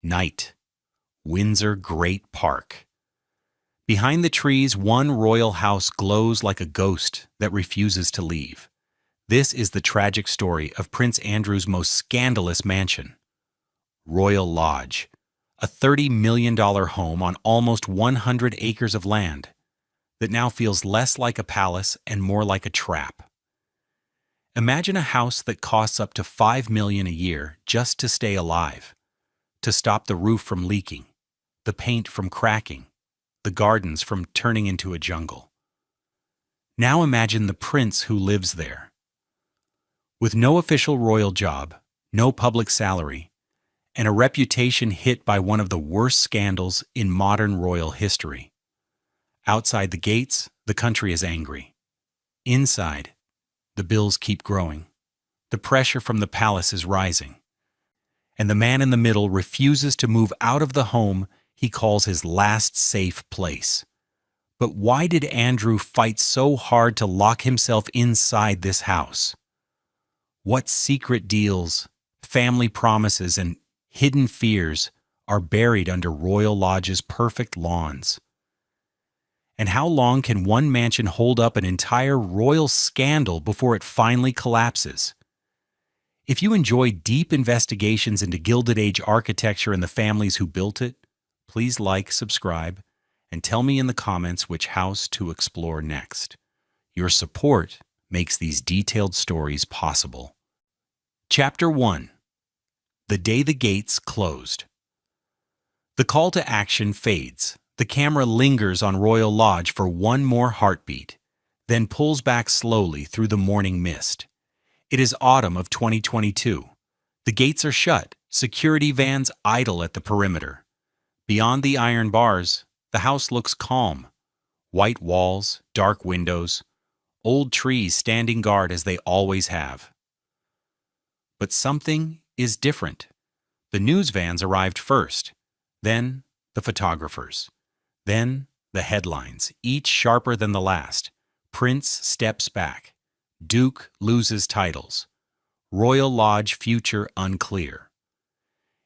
Night. Windsor Great Park. Behind the trees, one royal house glows like a ghost that refuses to leave. This is the tragic story of Prince Andrew's most scandalous mansion. Royal Lodge, a $30 million home on almost 100 acres of land that now feels less like a palace and more like a trap. Imagine a house that costs up to $5 million a year just to stay alive, to stop the roof from leaking, the paint from cracking, the gardens from turning into a jungle. Now imagine the prince who lives there. With no official royal job, no public salary, and a reputation hit by one of the worst scandals in modern royal history. Outside the gates, the country is angry. Inside, the bills keep growing. The pressure from the palace is rising. And the man in the middle refuses to move out of the home he calls his last safe place. But why did Andrew fight so hard to lock himself inside this house? What secret deals, family promises, and hidden fears are buried under Royal Lodge's perfect lawns? And how long can one mansion hold up an entire royal scandal before it finally collapses? If you enjoy deep investigations into Gilded Age architecture and the families who built it, please like, subscribe, and tell me in the comments which house to explore next. Your support makes these detailed stories possible. Chapter 1. The Day the Gates Closed. The call to action fades. The camera lingers on Royal Lodge for one more heartbeat, then pulls back slowly through the morning mist. It is autumn of 2022. The gates are shut, security vans idle at the perimeter. Beyond the iron bars, the house looks calm. White walls, dark windows, old trees standing guard as they always have. But something is different. The news vans arrived first, then the photographers. Then the headlines, each sharper than the last. Prince steps back. Duke loses titles. Royal Lodge future unclear.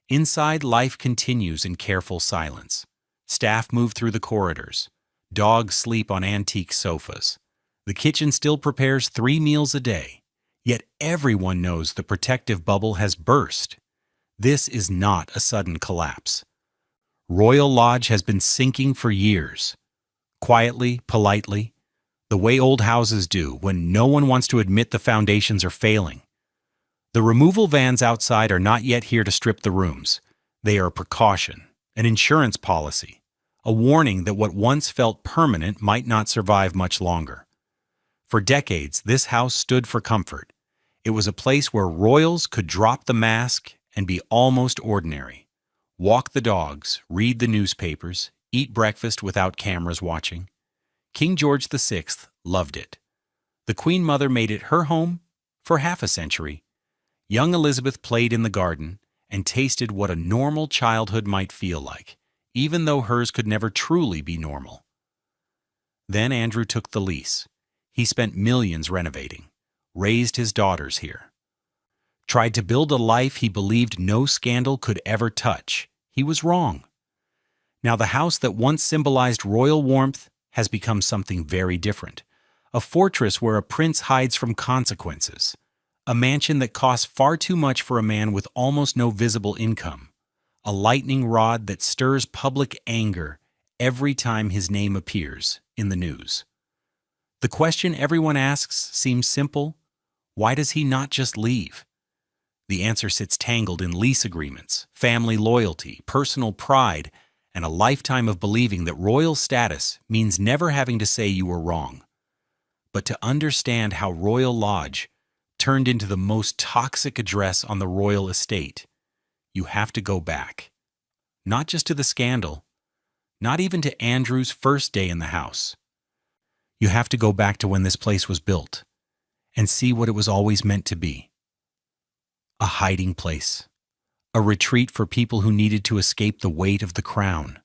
Inside, life continues in careful silence. Staff move through the corridors. Dogs sleep on antique sofas. The kitchen still prepares 3 meals a day. Yet everyone knows the protective bubble has burst. This is not a sudden collapse. Royal Lodge has been sinking for years. Quietly, politely, the way old houses do when no one wants to admit the foundations are failing. The removal vans outside are not yet here to strip the rooms. They are a precaution, an insurance policy, a warning that what once felt permanent might not survive much longer. For decades, this house stood for comfort. It was a place where royals could drop the mask and be almost ordinary. Walk the dogs, read the newspapers, eat breakfast without cameras watching. King George VI loved it. The Queen Mother made it her home for half a century. Young Elizabeth played in the garden and tasted what a normal childhood might feel like, even though hers could never truly be normal. Then Andrew took the lease. He spent millions renovating, raised his daughters here. Tried to build a life he believed no scandal could ever touch. He was wrong. Now the house that once symbolized royal warmth has become something very different. A fortress where a prince hides from consequences. A mansion that costs far too much for a man with almost no visible income. A lightning rod that stirs public anger every time his name appears in the news. The question everyone asks seems simple. Why does he not just leave? The answer sits tangled in lease agreements, family loyalty, personal pride, and a lifetime of believing that royal status means never having to say you were wrong. But to understand how Royal Lodge turned into the most toxic address on the royal estate, you have to go back. Not just to the scandal, not even to Andrew's first day in the house. You have to go back to when this place was built and see what it was always meant to be. A hiding place, a retreat for people who needed to escape the weight of the crown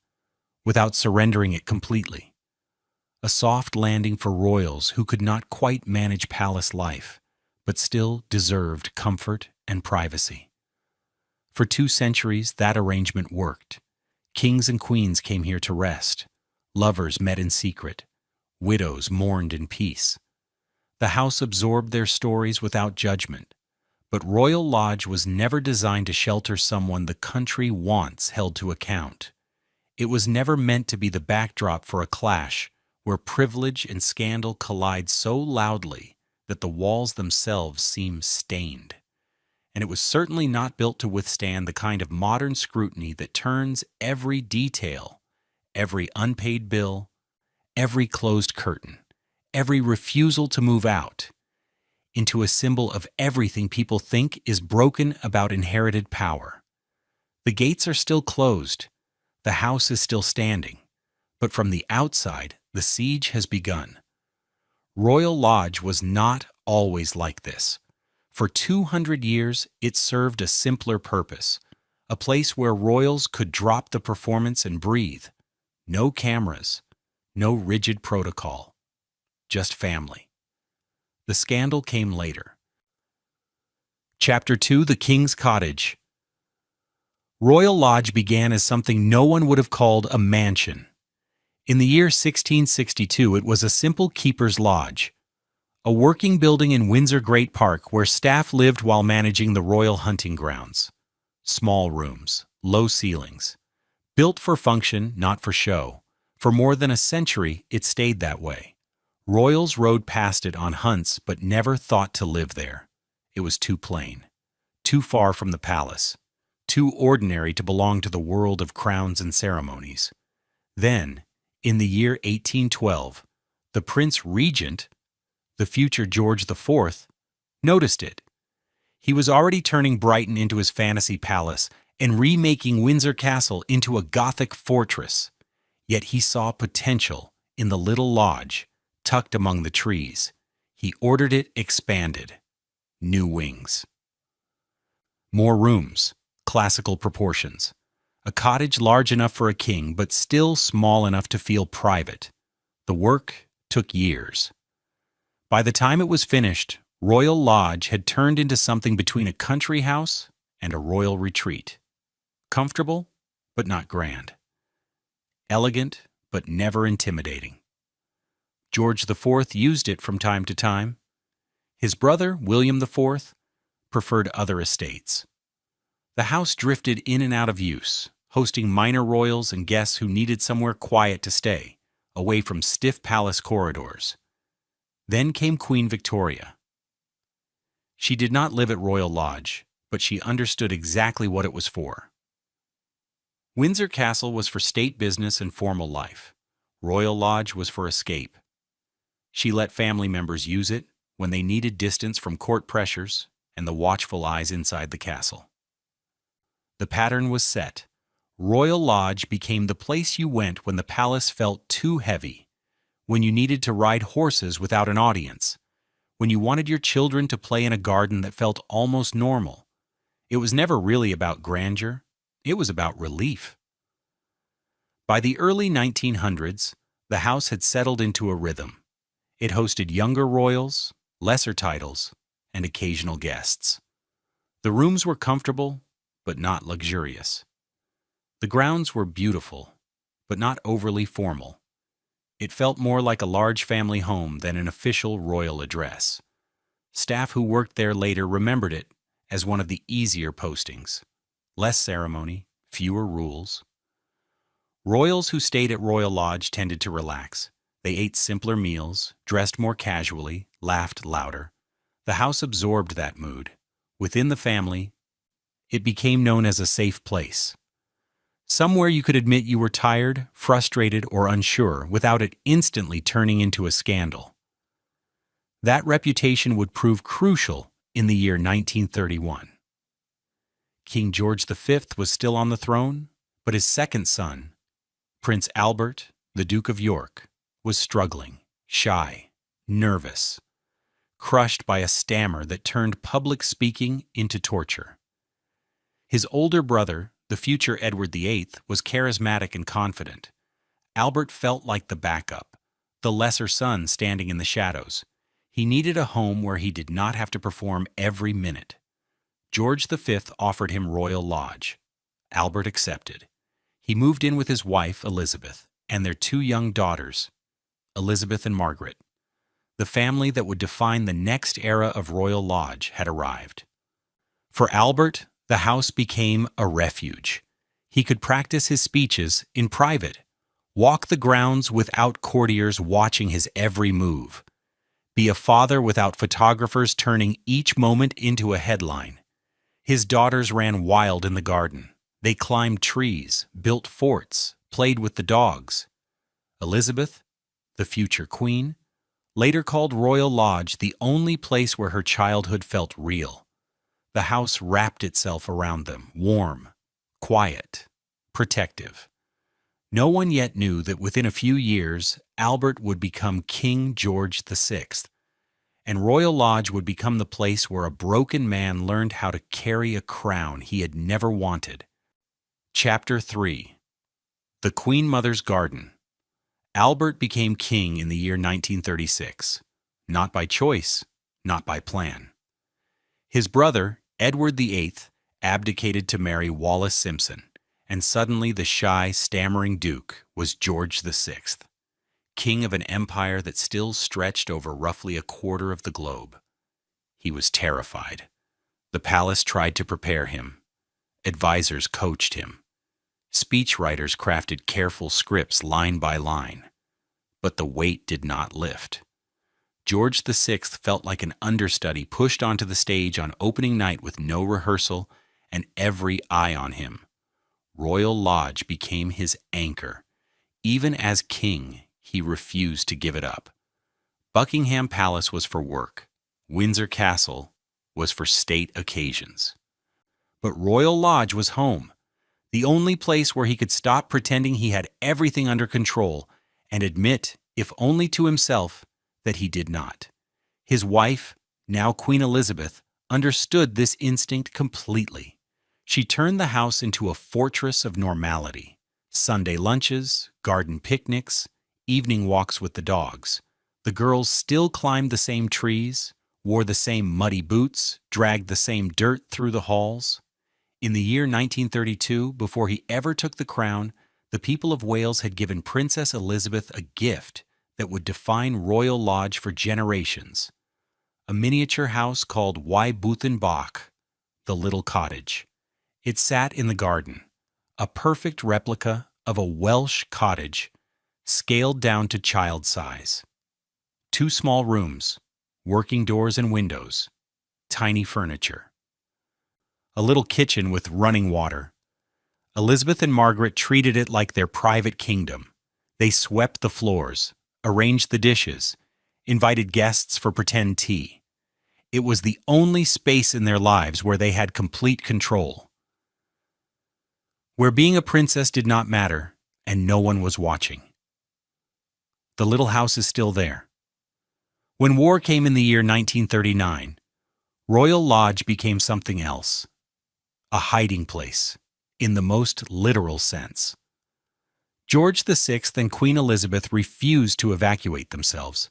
without surrendering it completely. A soft landing for royals who could not quite manage palace life, but still deserved comfort and privacy. For 2 centuries, that arrangement worked. Kings and queens came here to rest. Lovers met in secret. Widows mourned in peace. The house absorbed their stories without judgment. But Royal Lodge was never designed to shelter someone the country once held to account. It was never meant to be the backdrop for a clash where privilege and scandal collide so loudly that the walls themselves seem stained. And it was certainly not built to withstand the kind of modern scrutiny that turns every detail, every unpaid bill, every closed curtain, every refusal to move out, into a symbol of everything people think is broken about inherited power. The gates are still closed, the house is still standing, but from the outside, the siege has begun. Royal Lodge was not always like this. For 200 years, it served a simpler purpose, a place where royals could drop the performance and breathe. No cameras, no rigid protocol, just family. The scandal came later. Chapter 2: The King's Cottage. Royal Lodge began as something no one would have called a mansion. In the year 1662, it was a simple keeper's lodge, a working building in Windsor Great Park where staff lived while managing the royal hunting grounds. Small rooms, low ceilings. Built for function, not for show. For more than a century, it stayed that way. Royals rode past it on hunts but never thought to live there. It was too plain, too far from the palace, too ordinary to belong to the world of crowns and ceremonies. Then, in the year 1812, the Prince Regent, the future George IV, noticed it. He was already turning Brighton into his fantasy palace and remaking Windsor Castle into a Gothic fortress. Yet he saw potential in the little lodge, tucked among the trees. He ordered it expanded. New wings. More rooms, classical proportions. A cottage large enough for a king, but still small enough to feel private. The work took years. By the time it was finished, Royal Lodge had turned into something between a country house and a royal retreat. Comfortable, but not grand. Elegant, but never intimidating. George IV used it from time to time. His brother, William IV, preferred other estates. The house drifted in and out of use, hosting minor royals and guests who needed somewhere quiet to stay, away from stiff palace corridors. Then came Queen Victoria. She did not live at Royal Lodge, but she understood exactly what it was for. Windsor Castle was for state business and formal life. Royal Lodge was for escape. She let family members use it when they needed distance from court pressures and the watchful eyes inside the castle. The pattern was set. Royal Lodge became the place you went when the palace felt too heavy, when you needed to ride horses without an audience, when you wanted your children to play in a garden that felt almost normal. It was never really about grandeur. It was about relief. By the early 1900s, the house had settled into a rhythm. It hosted younger royals, lesser titles, and occasional guests. The rooms were comfortable, but not luxurious. The grounds were beautiful, but not overly formal. It felt more like a large family home than an official royal address. Staff who worked there later remembered it as one of the easier postings. Less ceremony, fewer rules. Royals who stayed at Royal Lodge tended to relax. They ate simpler meals, dressed more casually, laughed louder. The house absorbed that mood. Within the family, it became known as a safe place. Somewhere you could admit you were tired, frustrated, or unsure without it instantly turning into a scandal. That reputation would prove crucial in the year 1931. King George V was still on the throne, but his second son, Prince Albert, the Duke of York, was struggling, shy, nervous, crushed by a stammer that turned public speaking into torture. His older brother, the future Edward VIII, was charismatic and confident. Albert felt like the backup, the lesser son standing in the shadows. He needed a home where he did not have to perform every minute. George V offered him royal lodge. Albert accepted. He moved in with his wife, Elizabeth, and their two young daughters, Elizabeth and Margaret. The family that would define the next era of royal lodge had arrived. For Albert, the house became a refuge. He could practice his speeches in private, walk the grounds without courtiers watching his every move, be a father without photographers turning each moment into a headline. His daughters ran wild in the garden. They climbed trees, built forts, played with the dogs. Elizabeth, the future queen, later called Royal Lodge the only place where her childhood felt real. The house wrapped itself around them, warm, quiet, protective. No one yet knew that within a few years, Albert would become King George VI, and Royal Lodge would become the place where a broken man learned how to carry a crown he had never wanted. Chapter 3. The Queen Mother's Garden. Albert became king in the year 1936, not by choice, not by plan. His brother, Edward VIII, abdicated to marry Wallis Simpson, and suddenly the shy, stammering Duke was George VI, king of an empire that still stretched over roughly a quarter of the globe. He was terrified. The palace tried to prepare him. Advisors coached him. Speechwriters crafted careful scripts line by line. But the weight did not lift. George VI felt like an understudy pushed onto the stage on opening night with no rehearsal and every eye on him. Royal Lodge became his anchor. Even as king, he refused to give it up. Buckingham Palace was for work. Windsor Castle was for state occasions. But Royal Lodge was home, the only place where he could stop pretending he had everything under control and admit, if only to himself, that he did not. His wife, now Queen Elizabeth, understood this instinct completely. She turned the house into a fortress of normality. Sunday lunches, garden picnics, evening walks with the dogs. The girls still climbed the same trees, wore the same muddy boots, dragged the same dirt through the halls. In the year 1932, before he ever took the crown, the people of Wales had given Princess Elizabeth a gift that would define Royal Lodge for generations. A miniature house called Bwthyn Bach, the Little Cottage. It sat in the garden, a perfect replica of a Welsh cottage, scaled down to child size. 2 small rooms, working doors and windows, tiny furniture. A little kitchen with running water. Elizabeth and Margaret treated it like their private kingdom. They swept the floors, arranged the dishes, invited guests for pretend tea. It was the only space in their lives where they had complete control, where being a princess did not matter and no one was watching. The little house is still there. When war came in the year 1939, Royal Lodge became something else. A hiding place, in the most literal sense. George VI and Queen Elizabeth refused to evacuate themselves.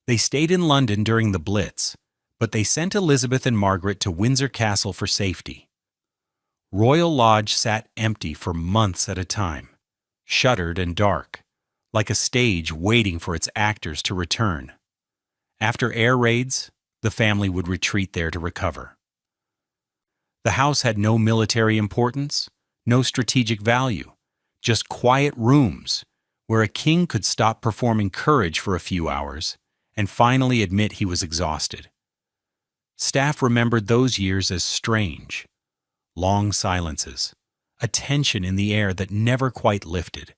They stayed in London during the Blitz, but they sent Elizabeth and Margaret to Windsor Castle for safety. Royal Lodge sat empty for months at a time, shuttered and dark, like a stage waiting for its actors to return. After air raids, the family would retreat there to recover. The house had no military importance, no strategic value, just quiet rooms where a king could stop performing courage for a few hours and finally admit he was exhausted. Staff remembered those years as strange. Long silences, a tension in the air that never quite lifted.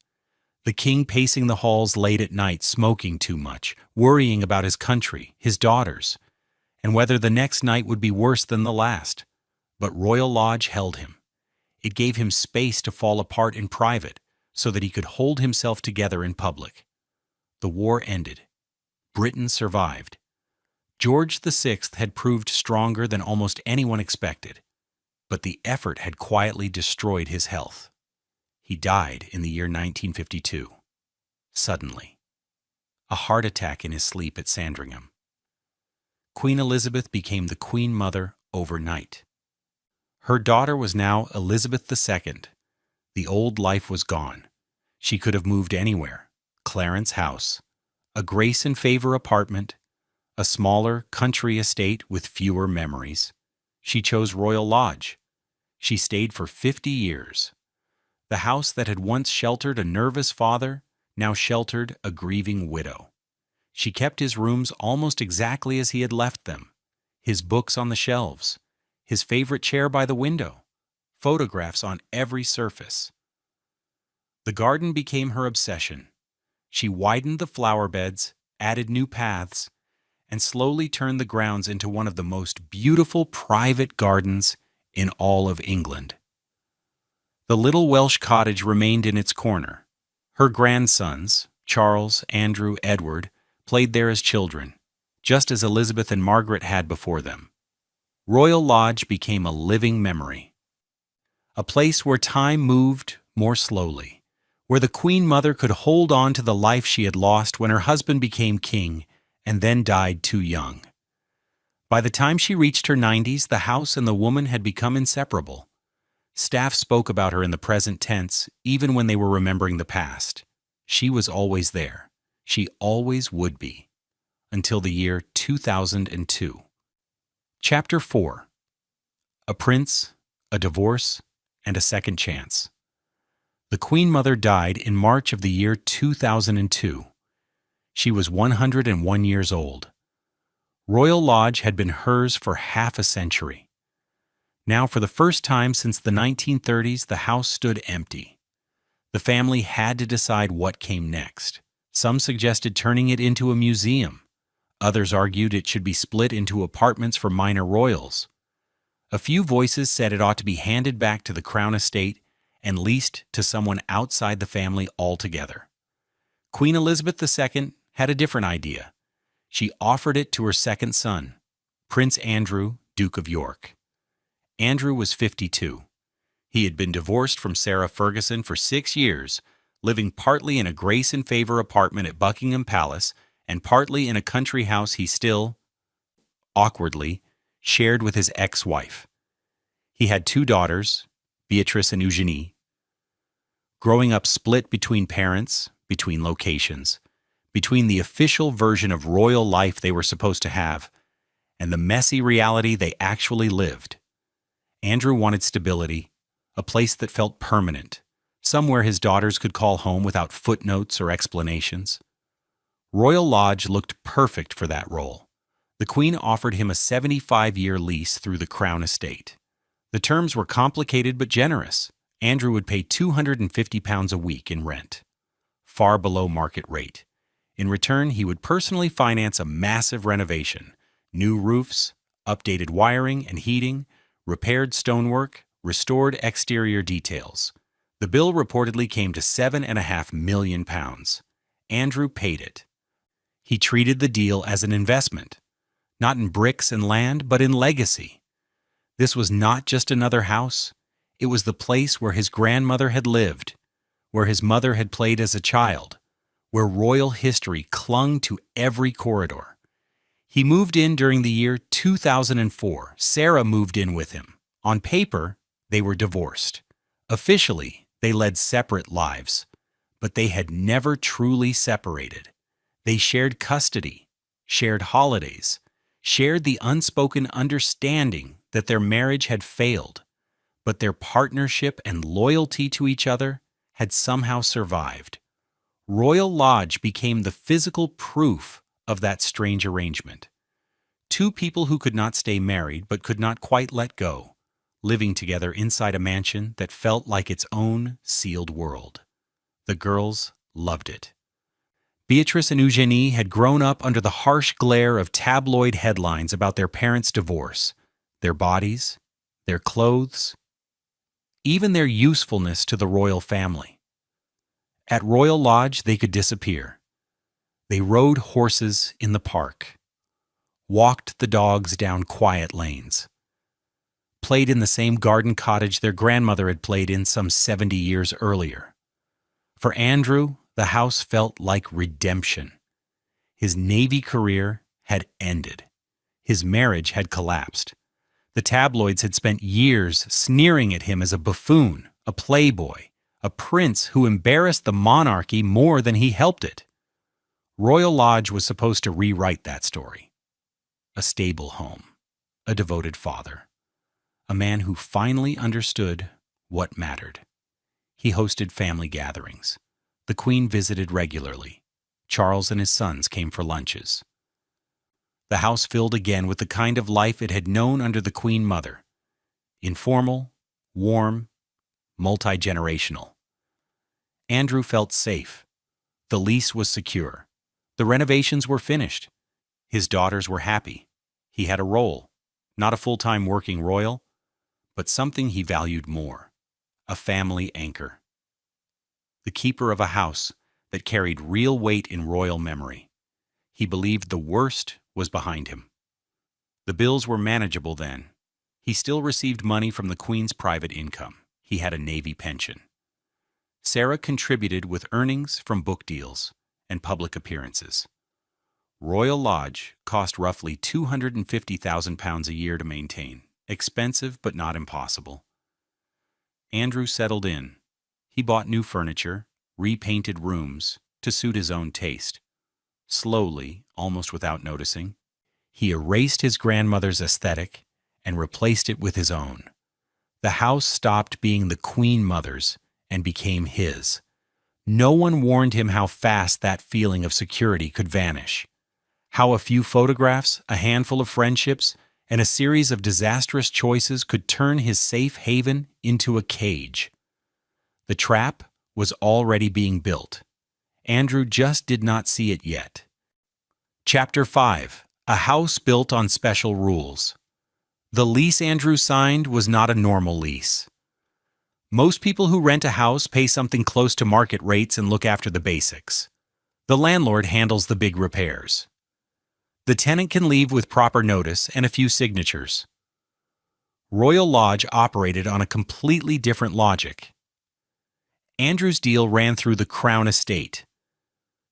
The king pacing the halls late at night, smoking too much, worrying about his country, his daughters, and whether the next night would be worse than the last. But Royal Lodge held him. It gave him space to fall apart in private so that he could hold himself together in public. The war ended. Britain survived. George VI had proved stronger than almost anyone expected, but the effort had quietly destroyed his health. He died in the year 1952, suddenly. A heart attack in his sleep at Sandringham. Queen Elizabeth became the Queen Mother overnight. Her daughter was now Elizabeth II. The old life was gone. She could have moved anywhere. Clarence House, a grace and favor apartment, a smaller country estate with fewer memories. She chose Royal Lodge. She stayed for 50 years. The house that had once sheltered a nervous father now sheltered a grieving widow. She kept his rooms almost exactly as he had left them. His books on the shelves, his favorite chair by the window, photographs on every surface. The garden became her obsession. She widened the flower beds, added new paths, and slowly turned the grounds into one of the most beautiful private gardens in all of England. The little Welsh cottage remained in its corner. Her grandsons, Charles, Andrew, Edward, played there as children, just as Elizabeth and Margaret had before them. Royal Lodge became a living memory, a place where time moved more slowly, where the Queen Mother could hold on to the life she had lost when her husband became king and then died too young. By the time she reached her 90s, the house and the woman had become inseparable. Staff spoke about her in the present tense, even when they were remembering the past. She was always there. She always would be. Until the year 2002. Chapter 4. A Prince, a Divorce, and a Second Chance. The Queen Mother died in March of the year 2002. She was 101 years old. Royal Lodge had been hers for half a century. Now, for the first time since the 1930s, the house stood empty. The family had to decide what came next. Some suggested turning it into a museum. Others argued it should be split into apartments for minor royals. A few voices said it ought to be handed back to the Crown Estate and leased to someone outside the family altogether. Queen Elizabeth II had a different idea. She offered it to her second son, Prince Andrew, Duke of York. Andrew was 52. He had been divorced from Sarah Ferguson for 6 years, living partly in a grace and favor apartment at Buckingham Palace and partly in a country house he still, awkwardly, shared with his ex-wife. He had 2 daughters, Beatrice and Eugenie. Growing up split between parents, between locations, between the official version of royal life they were supposed to have and the messy reality they actually lived. Andrew wanted stability, a place that felt permanent, somewhere his daughters could call home without footnotes or explanations. Royal Lodge looked perfect for that role. The Queen offered him a 75-year lease through the Crown Estate. The terms were complicated but generous. Andrew would pay £250 a week in rent, far below market rate. In return, he would personally finance a massive renovation, new roofs, updated wiring and heating, repaired stonework, restored exterior details. The bill reportedly came to £7.5 million. Andrew paid it. He treated the deal as an investment, not in bricks and land, but in legacy. This was not just another house. It was the place where his grandmother had lived, where his mother had played as a child, where royal history clung to every corridor. He moved in during the year 2004. Sarah moved in with him. On paper, they were divorced. Officially, they led separate lives, but they had never truly separated. They shared custody, shared holidays, shared the unspoken understanding that their marriage had failed, but their partnership and loyalty to each other had somehow survived. Royal Lodge became the physical proof of that strange arrangement. 2 people who could not stay married but could not quite let go, living together inside a mansion that felt like its own sealed world. The girls loved it. Beatrice and Eugenie had grown up under the harsh glare of tabloid headlines about their parents' divorce, their bodies, their clothes, even their usefulness to the royal family. At Royal Lodge, they could disappear. They rode horses in the park, walked the dogs down quiet lanes, played in the same garden cottage their grandmother had played in some 70 years earlier. For Andrew, the house felt like redemption. His Navy career had ended. His marriage had collapsed. The tabloids had spent years sneering at him as a buffoon, a playboy, a prince who embarrassed the monarchy more than he helped it. Royal Lodge was supposed to rewrite that story. A stable home, a devoted father, a man who finally understood what mattered. He hosted family gatherings. The Queen visited regularly. Charles and his sons came for lunches. The house filled again with the kind of life it had known under the Queen Mother. Informal, warm, multi-generational. Andrew felt safe. The lease was secure. The renovations were finished. His daughters were happy. He had a role, not a full-time working royal, but something he valued more, a family anchor. The keeper of a house that carried real weight in royal memory. He believed the worst was behind him. The bills were manageable then. He still received money from the Queen's private income. He had a Navy pension. Sarah contributed with earnings from book deals and public appearances. Royal Lodge cost roughly £250,000 a year to maintain. Expensive but not impossible. Andrew settled in. He bought new furniture, repainted rooms to suit his own taste. Slowly, almost without noticing, he erased his grandmother's aesthetic and replaced it with his own. The house stopped being the Queen Mother's and became his. No one warned him how fast that feeling of security could vanish. How a few photographs, a handful of friendships, and a series of disastrous choices could turn his safe haven into a cage. The trap was already being built. Andrew just did not see it yet. Chapter 5. A House Built on Special Rules. The lease Andrew signed was not a normal lease. Most people who rent a house pay something close to market rates and look after the basics. The landlord handles the big repairs. The tenant can leave with proper notice and a few signatures. Royal Lodge operated on a completely different logic. Andrew's deal ran through the Crown Estate,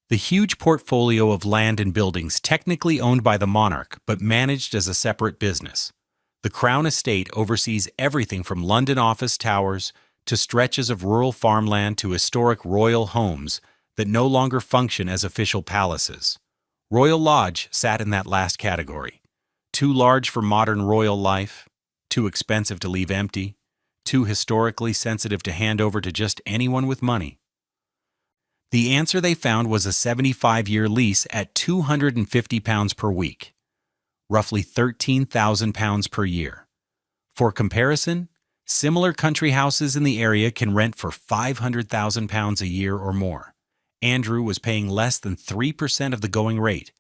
the huge portfolio of land and buildings technically owned by the monarch but managed as a separate business. The Crown Estate oversees everything from London office towers to stretches of rural farmland to historic royal homes that no longer function as official palaces. Royal Lodge sat in that last category. Too large for modern royal life, too expensive to leave empty, too historically sensitive to hand over to just anyone with money. The answer they found was a 75-year lease at £250 per week, roughly £13,000 per year. For comparison, similar country houses in the area can rent for £500,000 a year or more. Andrew was paying less than 3% of the going rate,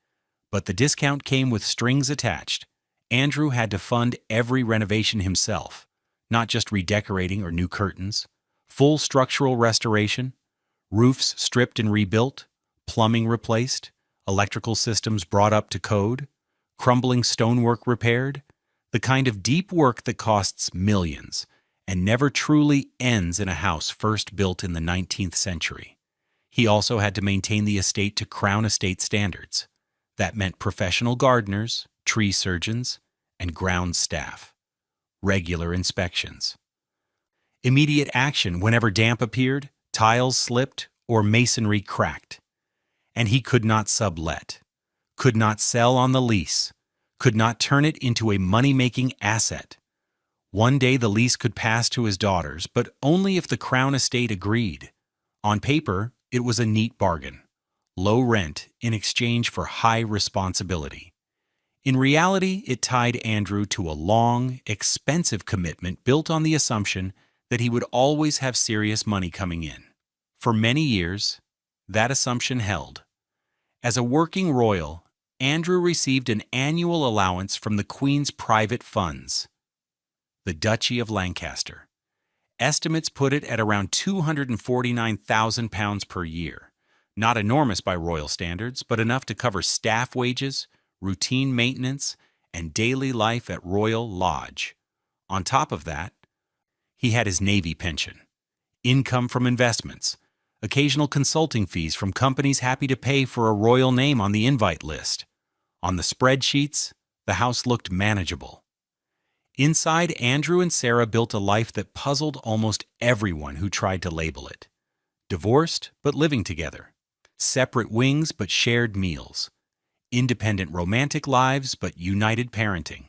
but the discount came with strings attached. Andrew had to fund every renovation himself, not just redecorating or new curtains, full structural restoration, roofs stripped and rebuilt, plumbing replaced, electrical systems brought up to code, crumbling stonework repaired, the kind of deep work that costs millions and never truly ends in a house first built in the 19th century. He also had to maintain the estate to Crown Estate standards. That meant professional gardeners, tree surgeons, and ground staff. Regular inspections. Immediate action whenever damp appeared, tiles slipped, or masonry cracked. And he could not sublet, could not sell on the lease, could not turn it into a money-making asset. One day the lease could pass to his daughters, but only if the Crown Estate agreed. On paper, it was a neat bargain. Low rent in exchange for high responsibility. In reality, it tied Andrew to a long, expensive commitment built on the assumption that he would always have serious money coming in. For many years, that assumption held. As a working royal, Andrew received an annual allowance from the Queen's private funds, the Duchy of Lancaster. Estimates put it at around £249,000 per year. Not enormous by royal standards, but enough to cover staff wages, routine maintenance, and daily life at Royal Lodge. On top of that, he had his Navy pension, income from investments, occasional consulting fees from companies happy to pay for a royal name on the invite list. On the spreadsheets, the house looked manageable. Inside, Andrew and Sarah built a life that puzzled almost everyone who tried to label it. Divorced, but living together. Separate wings, but shared meals. Independent romantic lives, but united parenting.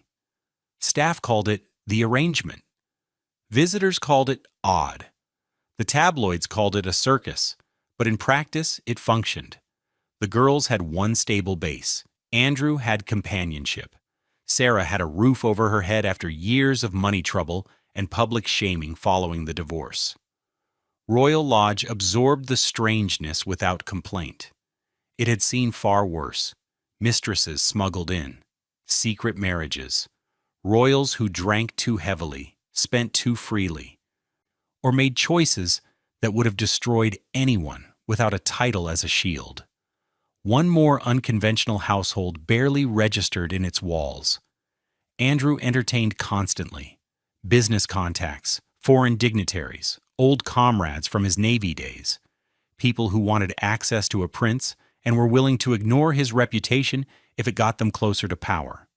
Staff called it the arrangement. Visitors called it odd. The tabloids called it a circus, but in practice, it functioned. The girls had one stable base. Andrew had companionship. Sarah had a roof over her head after years of money trouble and public shaming following the divorce. Royal Lodge absorbed the strangeness without complaint. It had seen far worse. Mistresses smuggled in, secret marriages, royals who drank too heavily, spent too freely, or made choices that would have destroyed anyone without a title as a shield. One more unconventional household barely registered in its walls. Andrew entertained constantly. Business contacts, foreign dignitaries, old comrades from his Navy days, people who wanted access to a prince and were willing to ignore his reputation if it got them closer to power.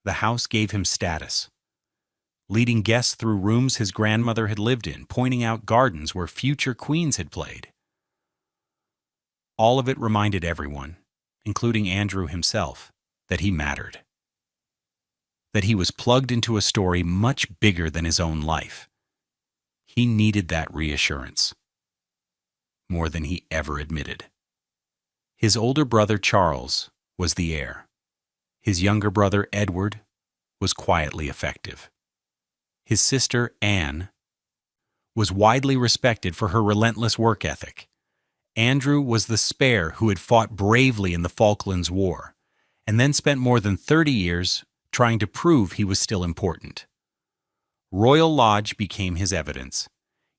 The house gave him status, leading guests through rooms his grandmother had lived in, pointing out gardens where future queens had played. All of it reminded everyone, including Andrew himself, that he mattered. That he was plugged into a story much bigger than his own life. He needed that reassurance, more than he ever admitted. His older brother Charles was the heir. His younger brother Edward was quietly effective. His sister Anne was widely respected for her relentless work ethic. Andrew was the spare who had fought bravely in the Falklands War, and then spent more than 30 years trying to prove he was still important. Royal Lodge became his evidence,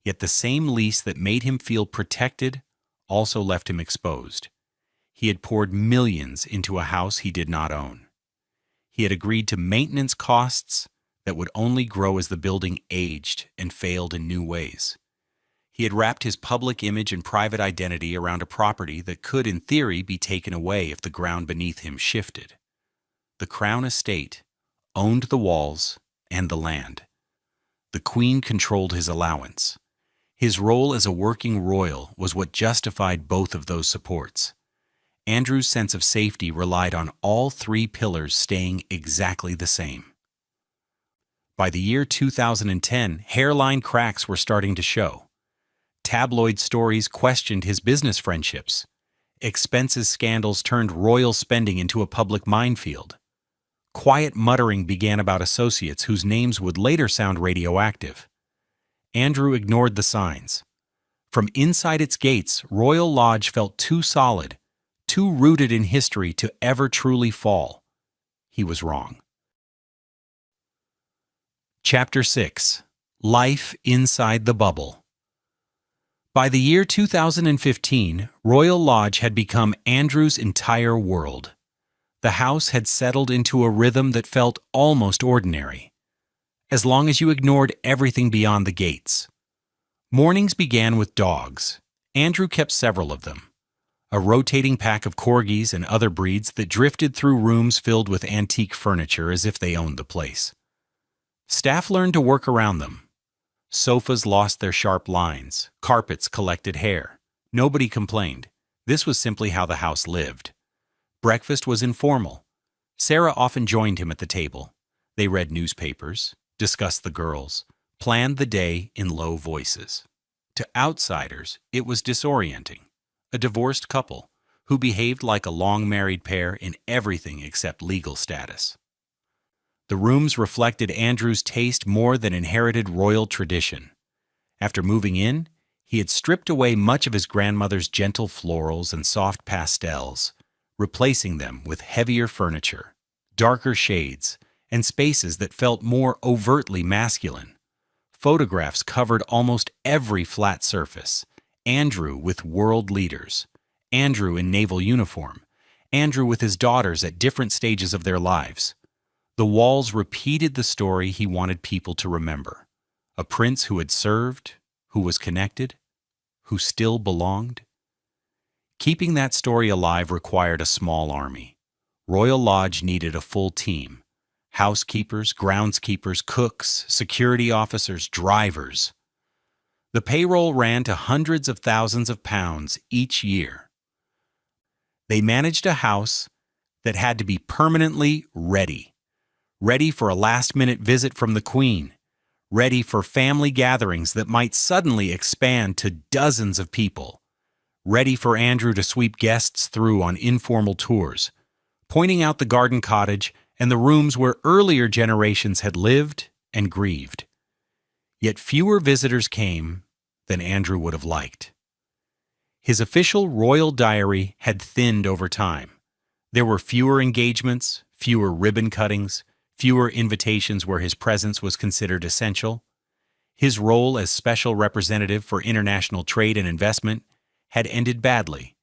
yet the same lease that made him feel protected also left him exposed. He had poured millions into a house he did not own. He had agreed to maintenance costs that would only grow as the building aged and failed in new ways. He had wrapped his public image and private identity around a property that could, in theory, be taken away if the ground beneath him shifted. The Crown Estate owned the walls and the land. The Queen controlled his allowance. His role as a working royal was what justified both of those supports. Andrew's sense of safety relied on all three pillars staying exactly the same. By the year 2010, hairline cracks were starting to show. Tabloid stories questioned his business friendships. Expenses scandals turned royal spending into a public minefield. Quiet muttering began about associates whose names would later sound radioactive. Andrew ignored the signs. From inside its gates, Royal Lodge felt too solid, too rooted in history to ever truly fall. He was wrong. Chapter 6. Life Inside the Bubble. By the year 2015, Royal Lodge had become Andrew's entire world. The house had settled into a rhythm that felt almost ordinary, as long as you ignored everything beyond the gates. Mornings began with dogs. Andrew kept several of them. A rotating pack of corgis and other breeds that drifted through rooms filled with antique furniture as if they owned the place. Staff learned to work around them. Sofas lost their sharp lines. Carpets collected hair. Nobody complained. This was simply how the house lived. Breakfast was informal. Sarah often joined him at the table. They read newspapers, discussed the girls, planned the day in low voices. To outsiders, it was disorienting. A divorced couple who behaved like a long-married pair in everything except legal status. The rooms reflected Andrew's taste more than inherited royal tradition. After moving in, he had stripped away much of his grandmother's gentle florals and soft pastels, replacing them with heavier furniture, darker shades, and spaces that felt more overtly masculine. Photographs covered almost every flat surface. Andrew with world leaders, Andrew in naval uniform, Andrew with his daughters at different stages of their lives. The walls repeated the story he wanted people to remember. A prince who had served, who was connected, who still belonged. Keeping that story alive required a small army. Royal Lodge needed a full team. housekeepers, groundskeepers, cooks, security officers, drivers. The payroll ran to hundreds of thousands of pounds each year. They managed a house that had to be permanently ready. Ready for a last-minute visit from the Queen. Ready for family gatherings that might suddenly expand to dozens of people. Ready for Andrew to sweep guests through on informal tours, pointing out the garden cottage and the rooms where earlier generations had lived and grieved. Yet fewer visitors came than Andrew would have liked. His official royal diary had thinned over time. There were fewer engagements, fewer ribbon cuttings, fewer invitations where his presence was considered essential. His role as special representative for international trade and investment had ended badly,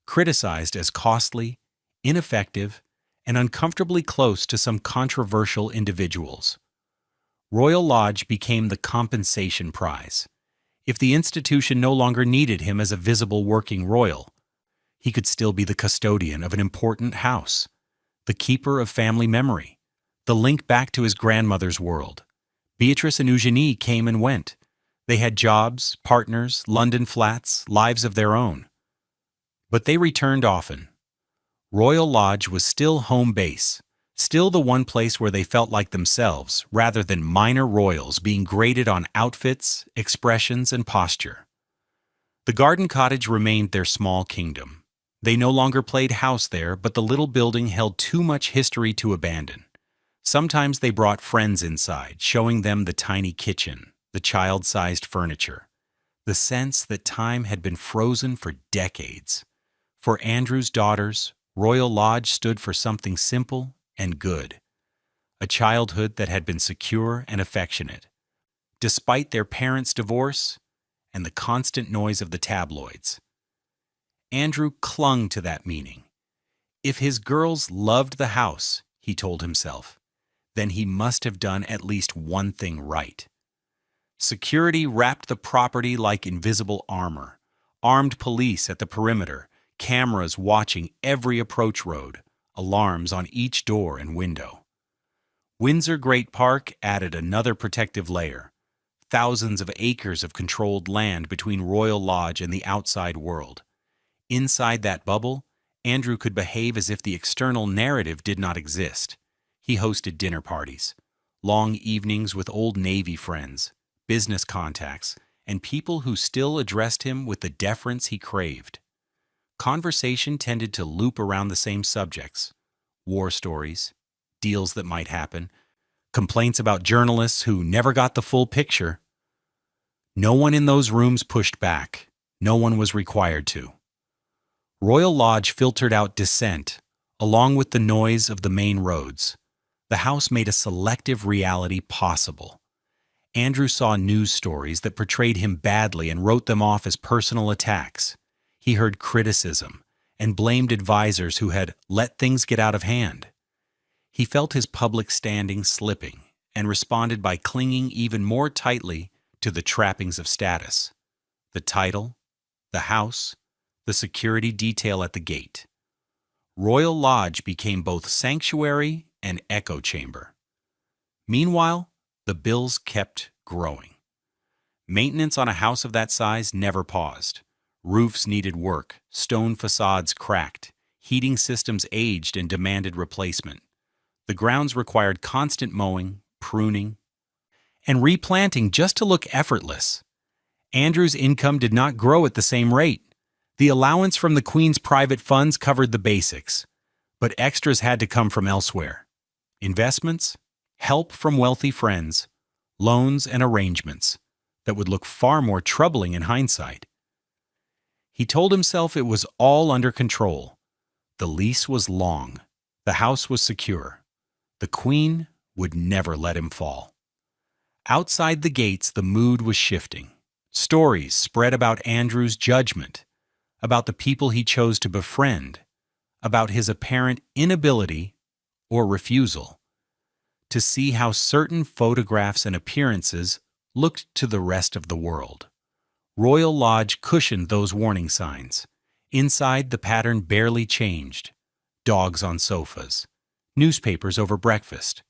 criticized as costly, ineffective, and uncomfortably close to some controversial individuals. Royal Lodge became the compensation prize. If the institution no longer needed him as a visible working royal, he could still be the custodian of an important house, the keeper of family memory, the link back to his grandmother's world. Beatrice and Eugenie came and went. They had jobs, partners, London flats, lives of their own. But they returned often. Royal Lodge was still home base, still the one place where they felt like themselves, rather than minor royals being graded on outfits, expressions, and posture. The garden cottage remained their small kingdom. They no longer played house there, but the little building held too much history to abandon. Sometimes they brought friends inside, showing them the tiny kitchen, the child-sized furniture, the sense that time had been frozen for decades. For Andrew's daughters, Royal Lodge stood for something simple and good, a childhood that had been secure and affectionate, despite their parents' divorce and the constant noise of the tabloids. Andrew clung to that meaning. If his girls loved the house, he told himself, then he must have done at least one thing right. Security wrapped the property like invisible armor, armed police at the perimeter, cameras watching every approach road, alarms on each door and window. Windsor Great Park added another protective layer, thousands of acres of controlled land between Royal Lodge and the outside world. Inside that bubble, Andrew could behave as if the external narrative did not exist. He hosted dinner parties, long evenings with old Navy friends, business contacts, and people who still addressed him with the deference he craved. Conversation tended to loop around the same subjects: war stories, deals that might happen, complaints about journalists who never got the full picture. No one in those rooms pushed back. No one was required to. Royal Lodge filtered out dissent, along with the noise of the main roads. The house made a selective reality possible. Andrew saw news stories that portrayed him badly and wrote them off as personal attacks. He heard criticism and blamed advisors who had let things get out of hand. He felt his public standing slipping and responded by clinging even more tightly to the trappings of status: the title, the house, the security detail at the gate. Royal Lodge became both sanctuary and echo chamber. Meanwhile, the bills kept growing. Maintenance on a house of that size never paused. Roofs needed work, stone facades cracked, heating systems aged and demanded replacement. The grounds required constant mowing, pruning, and replanting just to look effortless. Andrew's income did not grow at the same rate. The allowance from the Queen's private funds covered the basics, but extras had to come from elsewhere: investments, help from wealthy friends, loans and arrangements that would look far more troubling in hindsight. He told himself it was all under control. The lease was long. The house was secure. The Queen would never let him fall. Outside the gates, the mood was shifting. Stories spread about Andrew's judgment, about the people he chose to befriend, about his apparent inability or refusal to see how certain photographs and appearances looked to the rest of the world. Royal Lodge cushioned those warning signs. Inside, the pattern barely changed: dogs on sofas, newspapers over breakfast,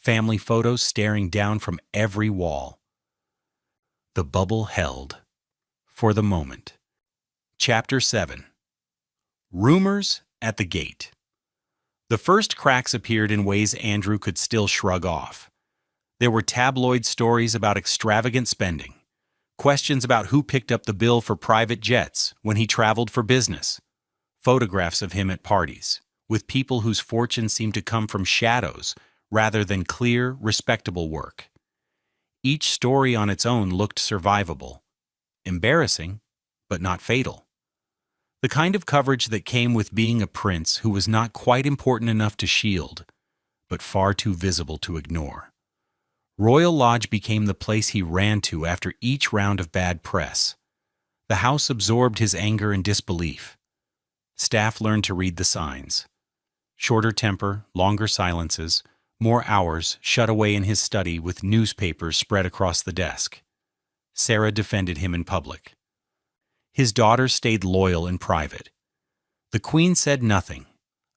family photos staring down from every wall. The bubble held. For the moment. Chapter 7. Rumors at the Gate. The first cracks appeared in ways Andrew could still shrug off. There were tabloid stories about extravagant spending, questions about who picked up the bill for private jets when he traveled for business, photographs of him at parties, with people whose fortune seemed to come from shadows rather than clear, respectable work. Each story on its own looked survivable, embarrassing, but not fatal. The kind of coverage that came with being a prince who was not quite important enough to shield, but far too visible to ignore. Royal Lodge became the place he ran to after each round of bad press. The house absorbed his anger and disbelief. Staff learned to read the signs. Shorter temper, longer silences, more hours shut away in his study with newspapers spread across the desk. Sarah defended him in public. His daughter stayed loyal in private. The Queen said nothing,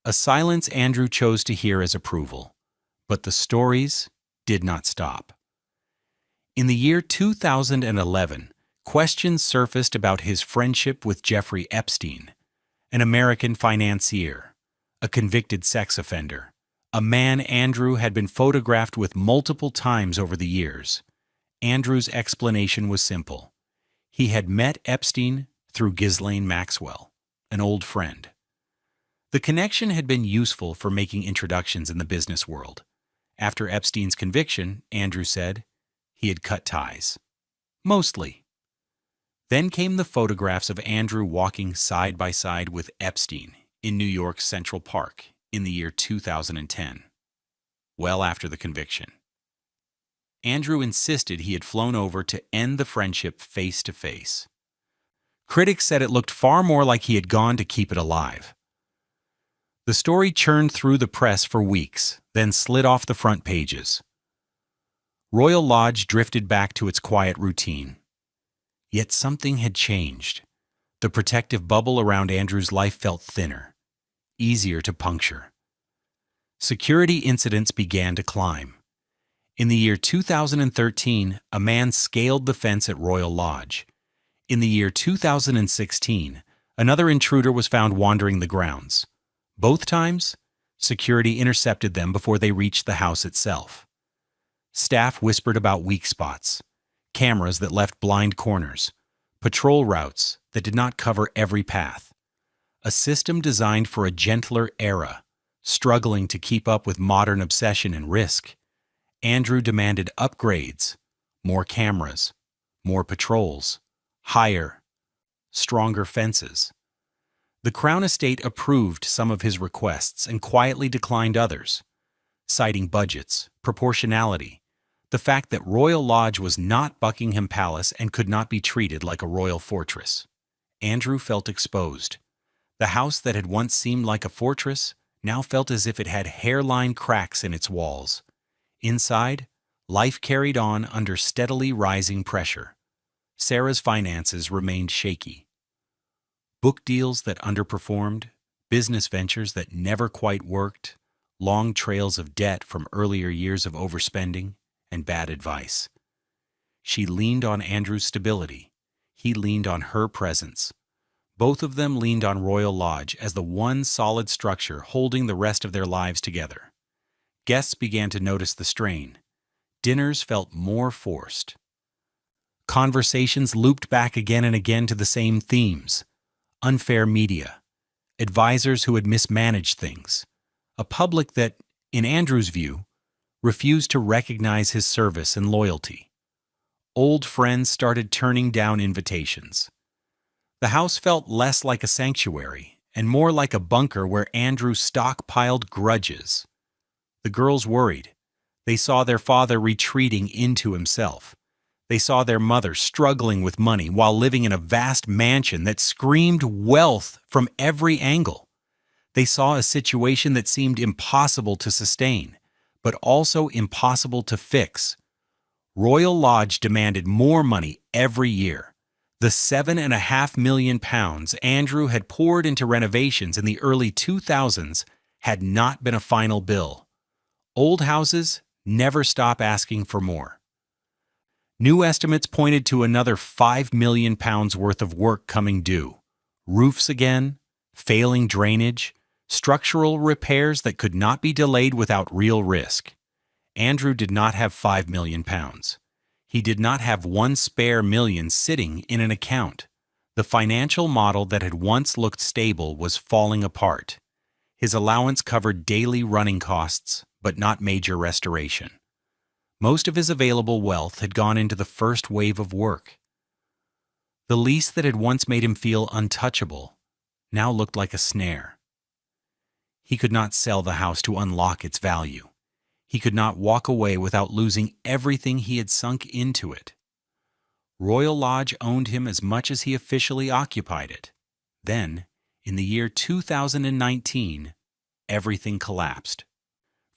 a silence Andrew chose to hear as approval. But the stories did not stop. In the year 2011, questions surfaced about his friendship with Jeffrey Epstein, an American financier, a convicted sex offender, a man Andrew had been photographed with multiple times over the years. Andrew's explanation was simple. He had met Epstein through Ghislaine Maxwell, an old friend. The connection had been useful for making introductions in the business world. After Epstein's conviction, Andrew said, he had cut ties. Mostly. Then came the photographs of Andrew walking side by side with Epstein in New York's Central Park in the year 2010, well after the conviction. Andrew insisted he had flown over to end the friendship face to face. Critics said it looked far more like he had gone to keep it alive. The story churned through the press for weeks, then slid off the front pages. Royal Lodge drifted back to its quiet routine. Yet something had changed. The protective bubble around Andrew's life felt thinner, easier to puncture. Security incidents began to climb. In the year 2013, a man scaled the fence at Royal Lodge. In the year 2016, another intruder was found wandering the grounds. Both times, security intercepted them before they reached the house itself. Staff whispered about weak spots, cameras that left blind corners, patrol routes that did not cover every path. A system designed for a gentler era, struggling to keep up with modern obsession and risk. Andrew demanded upgrades, more cameras, more patrols, higher, stronger fences. The Crown Estate approved some of his requests and quietly declined others, citing budgets, proportionality, the fact that Royal Lodge was not Buckingham Palace and could not be treated like a royal fortress. Andrew felt exposed. The house that had once seemed like a fortress now felt as if it had hairline cracks in its walls. Inside, life carried on under steadily rising pressure. Sarah's finances remained shaky. Book deals that underperformed, business ventures that never quite worked, long trails of debt from earlier years of overspending, and bad advice. She leaned on Andrew's stability. He leaned on her presence. Both of them leaned on Royal Lodge as the one solid structure holding the rest of their lives together. Guests began to notice the strain. Dinners felt more forced. Conversations looped back again and again to the same themes. Unfair media, advisors who had mismanaged things, a public that, in Andrew's view, refused to recognize his service and loyalty. Old friends started turning down invitations. The house felt less like a sanctuary and more like a bunker where Andrew stockpiled grudges. The girls worried. They saw their father retreating into himself. They saw their mother struggling with money while living in a vast mansion that screamed wealth from every angle. They saw a situation that seemed impossible to sustain, but also impossible to fix. Royal Lodge demanded more money every year. The £7.5 million Andrew had poured into renovations in the early 2000s had not been a final bill. Old houses never stop asking for more. New estimates pointed to another £5 million worth of work coming due. Roofs again, failing drainage, structural repairs that could not be delayed without real risk. Andrew did not have £5 million. He did not have one spare million sitting in an account. The financial model that had once looked stable was falling apart. His allowance covered daily running costs, but not major restoration. Most of his available wealth had gone into the first wave of work. The lease that had once made him feel untouchable now looked like a snare. He could not sell the house to unlock its value. He could not walk away without losing everything he had sunk into it. Royal Lodge owned him as much as he officially occupied it. Then, in the year 2019, everything collapsed.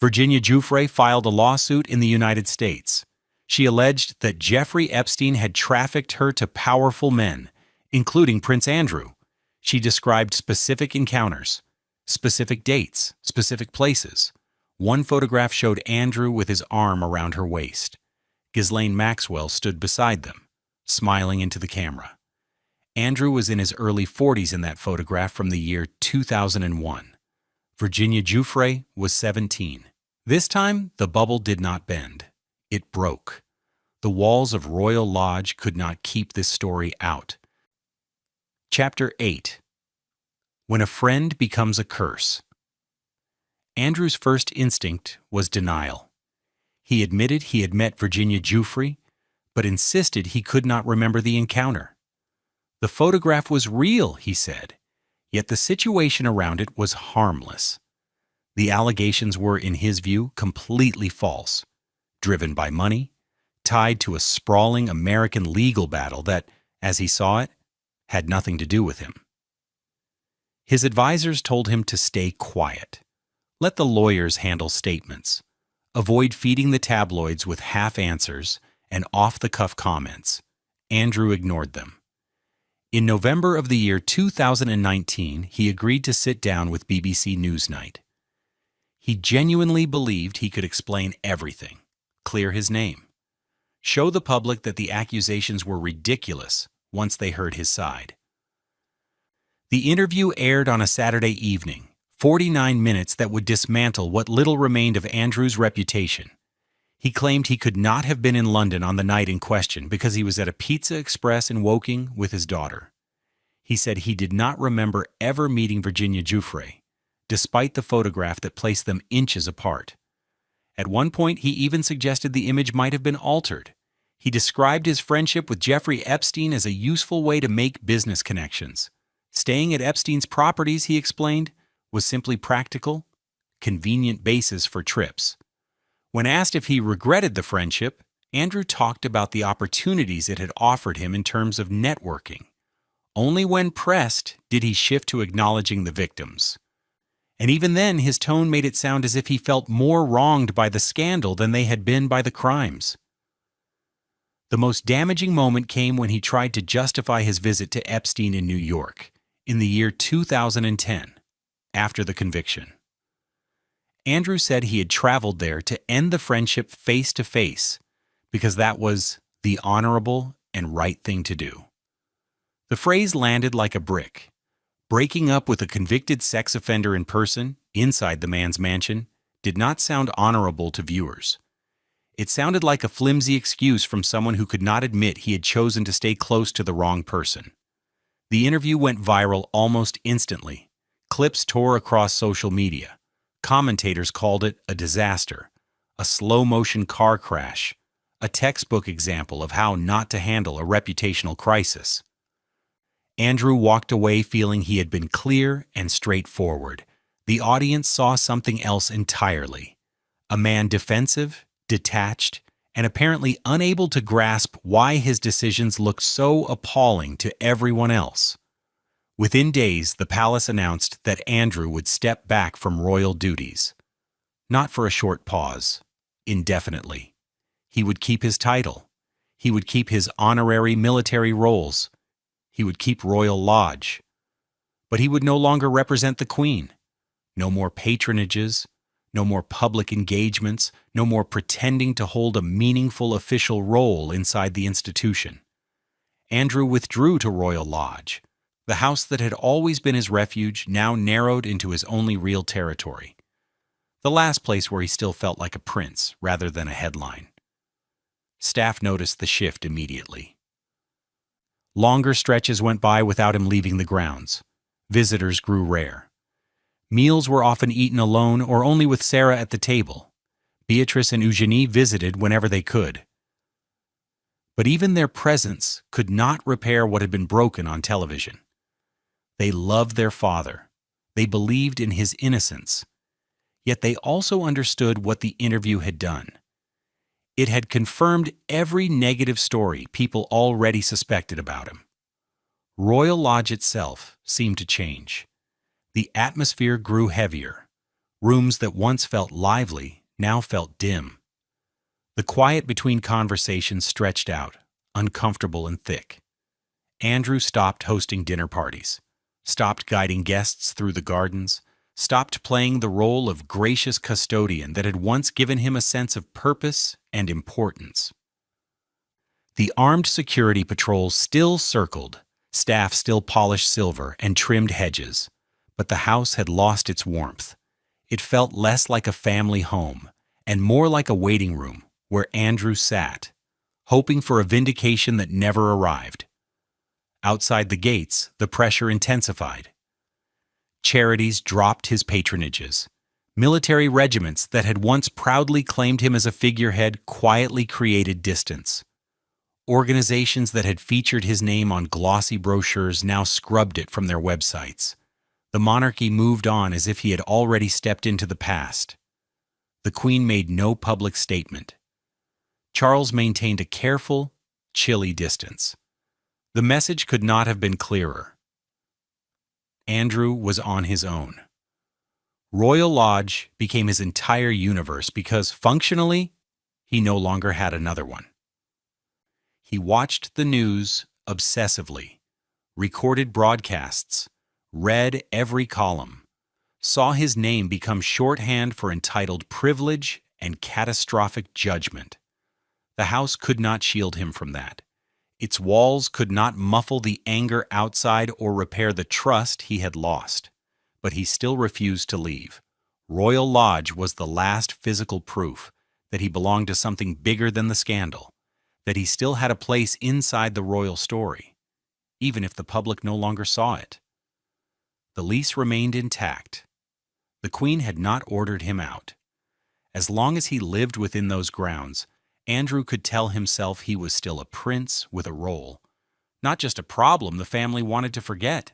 Virginia Giuffre filed a lawsuit in the United States. She alleged that Jeffrey Epstein had trafficked her to powerful men, including Prince Andrew. She described specific encounters, specific dates, specific places. One photograph showed Andrew with his arm around her waist. Ghislaine Maxwell stood beside them, smiling into the camera. Andrew was in his early 40s in that photograph from the year 2001. Virginia Giuffre was 17. This time, the bubble did not bend. It broke. The walls of Royal Lodge could not keep this story out. Chapter 8. When a friend becomes a curse. Andrew's first instinct was denial. He admitted he had met Virginia Giuffre, but insisted he could not remember the encounter. The photograph was real, he said, yet the situation around it was harmless. The allegations were, in his view, completely false, driven by money, tied to a sprawling American legal battle that, as he saw it, had nothing to do with him. His advisors told him to stay quiet. Let the lawyers handle statements. Avoid feeding the tabloids with half answers and off-the-cuff comments. Andrew ignored them. In November of the year 2019, he agreed to sit down with BBC Newsnight. He genuinely believed he could explain everything, clear his name, show the public that the accusations were ridiculous once they heard his side. The interview aired on a Saturday evening, 49 minutes that would dismantle what little remained of Andrew's reputation. He claimed he could not have been in London on the night in question because he was at a Pizza Express in Woking with his daughter. He said he did not remember ever meeting Virginia Giuffre, despite the photograph that placed them inches apart. At one point, he even suggested the image might have been altered. He described his friendship with Jeffrey Epstein as a useful way to make business connections. Staying at Epstein's properties, he explained, was simply practical, convenient basis for trips. When asked if he regretted the friendship, Andrew talked about the opportunities it had offered him in terms of networking. Only when pressed did he shift to acknowledging the victims. And even then, his tone made it sound as if he felt more wronged by the scandal than they had been by the crimes. The most damaging moment came when he tried to justify his visit to Epstein in New York in the year 2010, after the conviction. Andrew said he had traveled there to end the friendship face to face because that was the honorable and right thing to do. The phrase landed like a brick. Breaking up with a convicted sex offender in person, inside the man's mansion, did not sound honorable to viewers. It sounded like a flimsy excuse from someone who could not admit he had chosen to stay close to the wrong person. The interview went viral almost instantly. Clips tore across social media. Commentators called it a disaster, a slow-motion car crash, a textbook example of how not to handle a reputational crisis. Andrew walked away feeling he had been clear and straightforward. The audience saw something else entirely. A man defensive, detached, and apparently unable to grasp why his decisions looked so appalling to everyone else. Within days, the palace announced that Andrew would step back from royal duties. Not for a short pause, indefinitely. He would keep his title. He would keep his honorary military roles. He would keep Royal Lodge. But he would no longer represent the Queen. No more patronages, No more public engagements, no more pretending to hold a meaningful official role inside the institution. Andrew withdrew to Royal Lodge. The house that had always been his refuge now narrowed into his only real territory. The last place where he still felt like a prince rather than a headline. Staff noticed the shift immediately. Longer stretches went by without him leaving the grounds. Visitors grew rare. Meals were often eaten alone or only with Sarah at the table. Beatrice and Eugenie visited whenever they could. But even their presence could not repair what had been broken on television. They loved their father. They believed in his innocence. Yet they also understood what the interview had done. It had confirmed every negative story people already suspected about him. Royal Lodge itself seemed to change. The atmosphere grew heavier. Rooms that once felt lively now felt dim. The quiet between conversations stretched out, uncomfortable and thick. Andrew stopped hosting dinner parties, stopped guiding guests through the gardens, stopped playing the role of gracious custodian that had once given him a sense of purpose and importance. The armed security patrols still circled, staff still polished silver and trimmed hedges, but the house had lost its warmth. It felt less like a family home and more like a waiting room where Andrew sat, hoping for a vindication that never arrived. Outside the gates, the pressure intensified. Charities dropped his patronages. Military regiments that had once proudly claimed him as a figurehead quietly created distance. Organizations that had featured his name on glossy brochures now scrubbed it from their websites. The monarchy moved on as if he had already stepped into the past. The Queen made no public statement. Charles maintained a careful, chilly distance. The message could not have been clearer. Andrew was on his own. Royal Lodge became his entire universe because, functionally, he no longer had another one. He watched the news obsessively, recorded broadcasts, read every column, saw his name become shorthand for entitled privilege and catastrophic judgment. The house could not shield him from that. Its walls could not muffle the anger outside or repair the trust he had lost. But he still refused to leave. Royal Lodge was the last physical proof that he belonged to something bigger than the scandal, that he still had a place inside the royal story, even if the public no longer saw it. The lease remained intact. The Queen had not ordered him out. As long as he lived within those grounds, Andrew could tell himself he was still a prince with a role, not just a problem the family wanted to forget.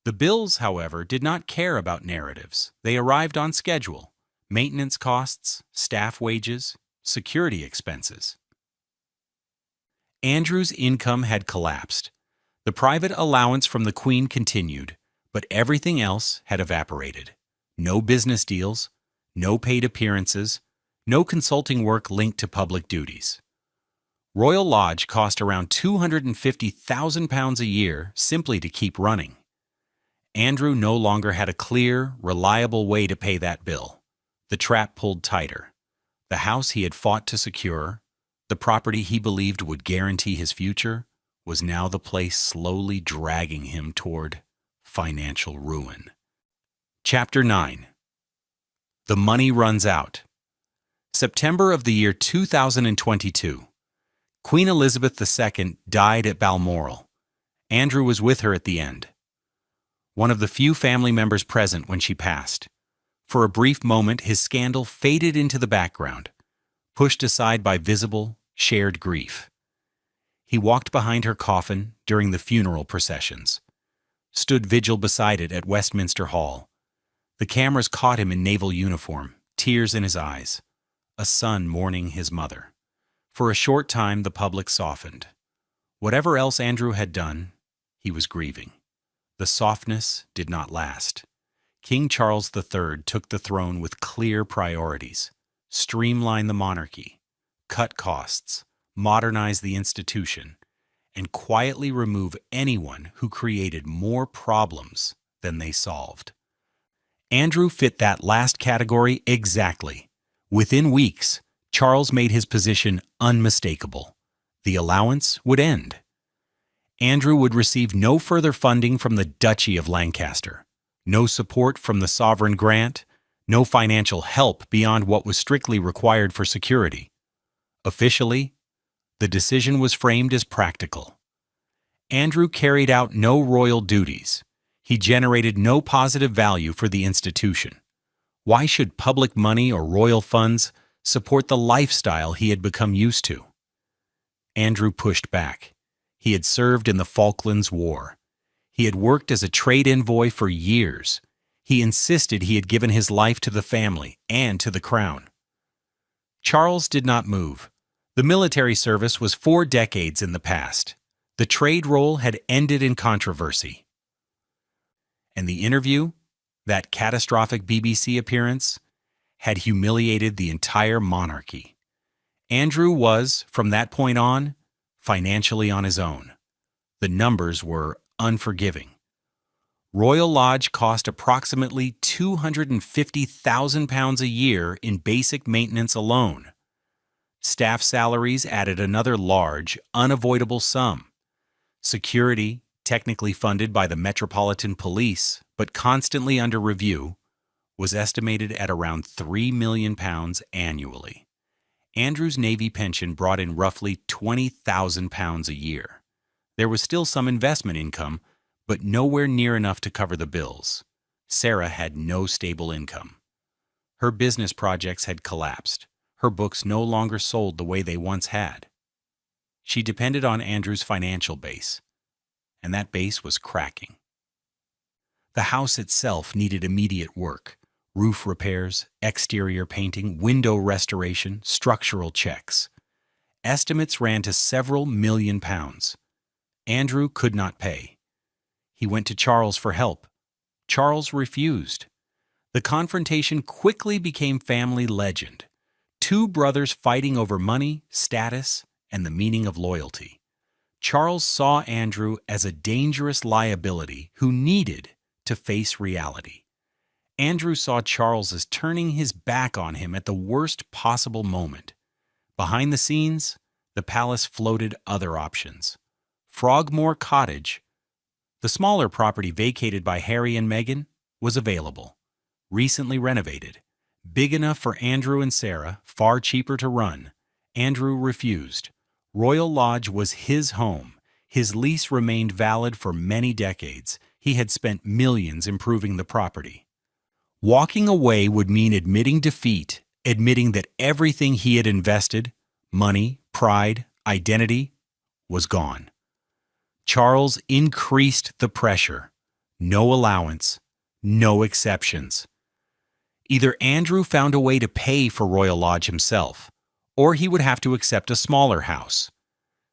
The bills, however, did not care about narratives. They arrived on schedule: maintenance costs, staff wages, security expenses. Andrew's income had collapsed. The private allowance from the Queen continued, but everything else had evaporated. No business deals, no paid appearances, no consulting work linked to public duties. Royal Lodge cost around £250,000 a year simply to keep running. Andrew no longer had a clear, reliable way to pay that bill. The trap pulled tighter. The house he had fought to secure, the property he believed would guarantee his future, was now the place slowly dragging him toward financial ruin. Chapter 9. The Money Runs Out. September of the year 2022. Queen Elizabeth II died at Balmoral. Andrew was with her at the end. One of the few family members present when she passed. For a brief moment, his scandal faded into the background, pushed aside by visible, shared grief. He walked behind her coffin during the funeral processions, stood vigil beside it at Westminster Hall. The cameras caught him in naval uniform, tears in his eyes, a son mourning his mother. For a short time, the public softened. Whatever else Andrew had done, he was grieving. The softness did not last. King Charles III took the throne with clear priorities: streamline the monarchy, cut costs, modernize the institution, and quietly remove anyone who created more problems than they solved. Andrew fit that last category exactly. Within weeks, Charles made his position unmistakable. The allowance would end. Andrew would receive no further funding from the Duchy of Lancaster, no support from the sovereign grant, no financial help beyond what was strictly required for security. Officially, the decision was framed as practical. Andrew carried out no royal duties. He generated no positive value for the institution. Why should public money or royal funds support the lifestyle he had become used to? Andrew pushed back. He had served in the Falklands War. He had worked as a trade envoy for years. He insisted he had given his life to the family and to the crown. Charles did not move. The military service was 4 decades in the past. The trade role had ended in controversy. And the interview, that catastrophic BBC appearance, had humiliated the entire monarchy. Andrew was, from that point on, financially on his own. The numbers were unforgiving. Royal Lodge cost approximately £250,000 a year in basic maintenance alone. Staff salaries added another large, unavoidable sum. Security, technically funded by the Metropolitan Police, but constantly under review, was estimated at around £3 million annually. Andrew's Navy pension brought in roughly £20,000 a year. There was still some investment income, but nowhere near enough to cover the bills. Sarah had no stable income. Her business projects had collapsed. Her books no longer sold the way they once had. She depended on Andrew's financial base, and that base was cracking. The house itself needed immediate work: roof repairs, exterior painting, window restoration, structural checks. Estimates ran to several £1,000,000. Andrew could not pay. He went to Charles for help. Charles refused. The confrontation quickly became family legend. 2 brothers fighting over money, status, and the meaning of loyalty. Charles saw Andrew as a dangerous liability who needed to face reality. Andrew saw Charles as turning his back on him at the worst possible moment. Behind the scenes, the palace floated other options. Frogmore Cottage, the smaller property vacated by Harry and Meghan, was available. Recently renovated. Big enough for Andrew and Sarah, far cheaper to run. Andrew refused. Royal Lodge was his home. His lease remained valid for many decades. He had spent millions improving the property. Walking away would mean admitting defeat, admitting that everything he had invested, money, pride, identity, was gone. Charles increased the pressure. No allowance, no exceptions. Either Andrew found a way to pay for Royal Lodge himself, or he would have to accept a smaller house.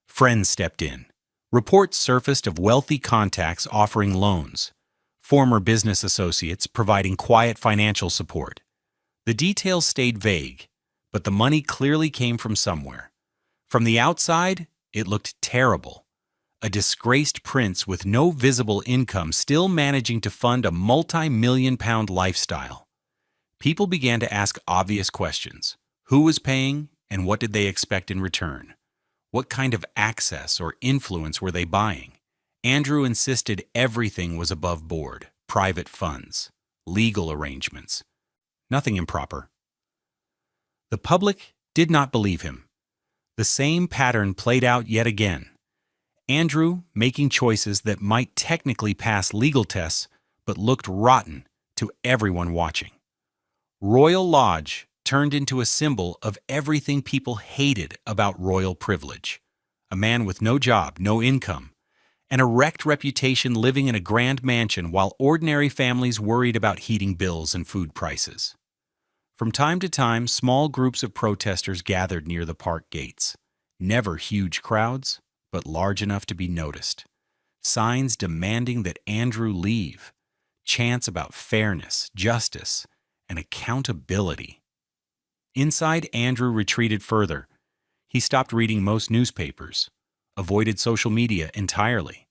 Friends stepped in. Reports surfaced of wealthy contacts offering loans, former business associates providing quiet financial support. The details stayed vague, but the money clearly came from somewhere. From the outside, it looked terrible. A disgraced prince with no visible income still managing to fund a multi-million-pound lifestyle. People began to ask obvious questions. Who was paying, and what did they expect in return? What kind of access or influence were they buying? Andrew insisted everything was above board: private funds, legal arrangements. Nothing improper. The public did not believe him. The same pattern played out yet again. Andrew making choices that might technically pass legal tests but looked rotten to everyone watching. Royal Lodge turned into a symbol of everything people hated about royal privilege. A man with no job, no income, and a wrecked reputation living in a grand mansion while ordinary families worried about heating bills and food prices. From time to time, small groups of protesters gathered near the park gates. Never huge crowds, but large enough to be noticed. Signs demanding that Andrew leave. Chants about fairness, justice, and accountability. Inside, Andrew retreated further. He stopped reading most newspapers, avoided social media entirely.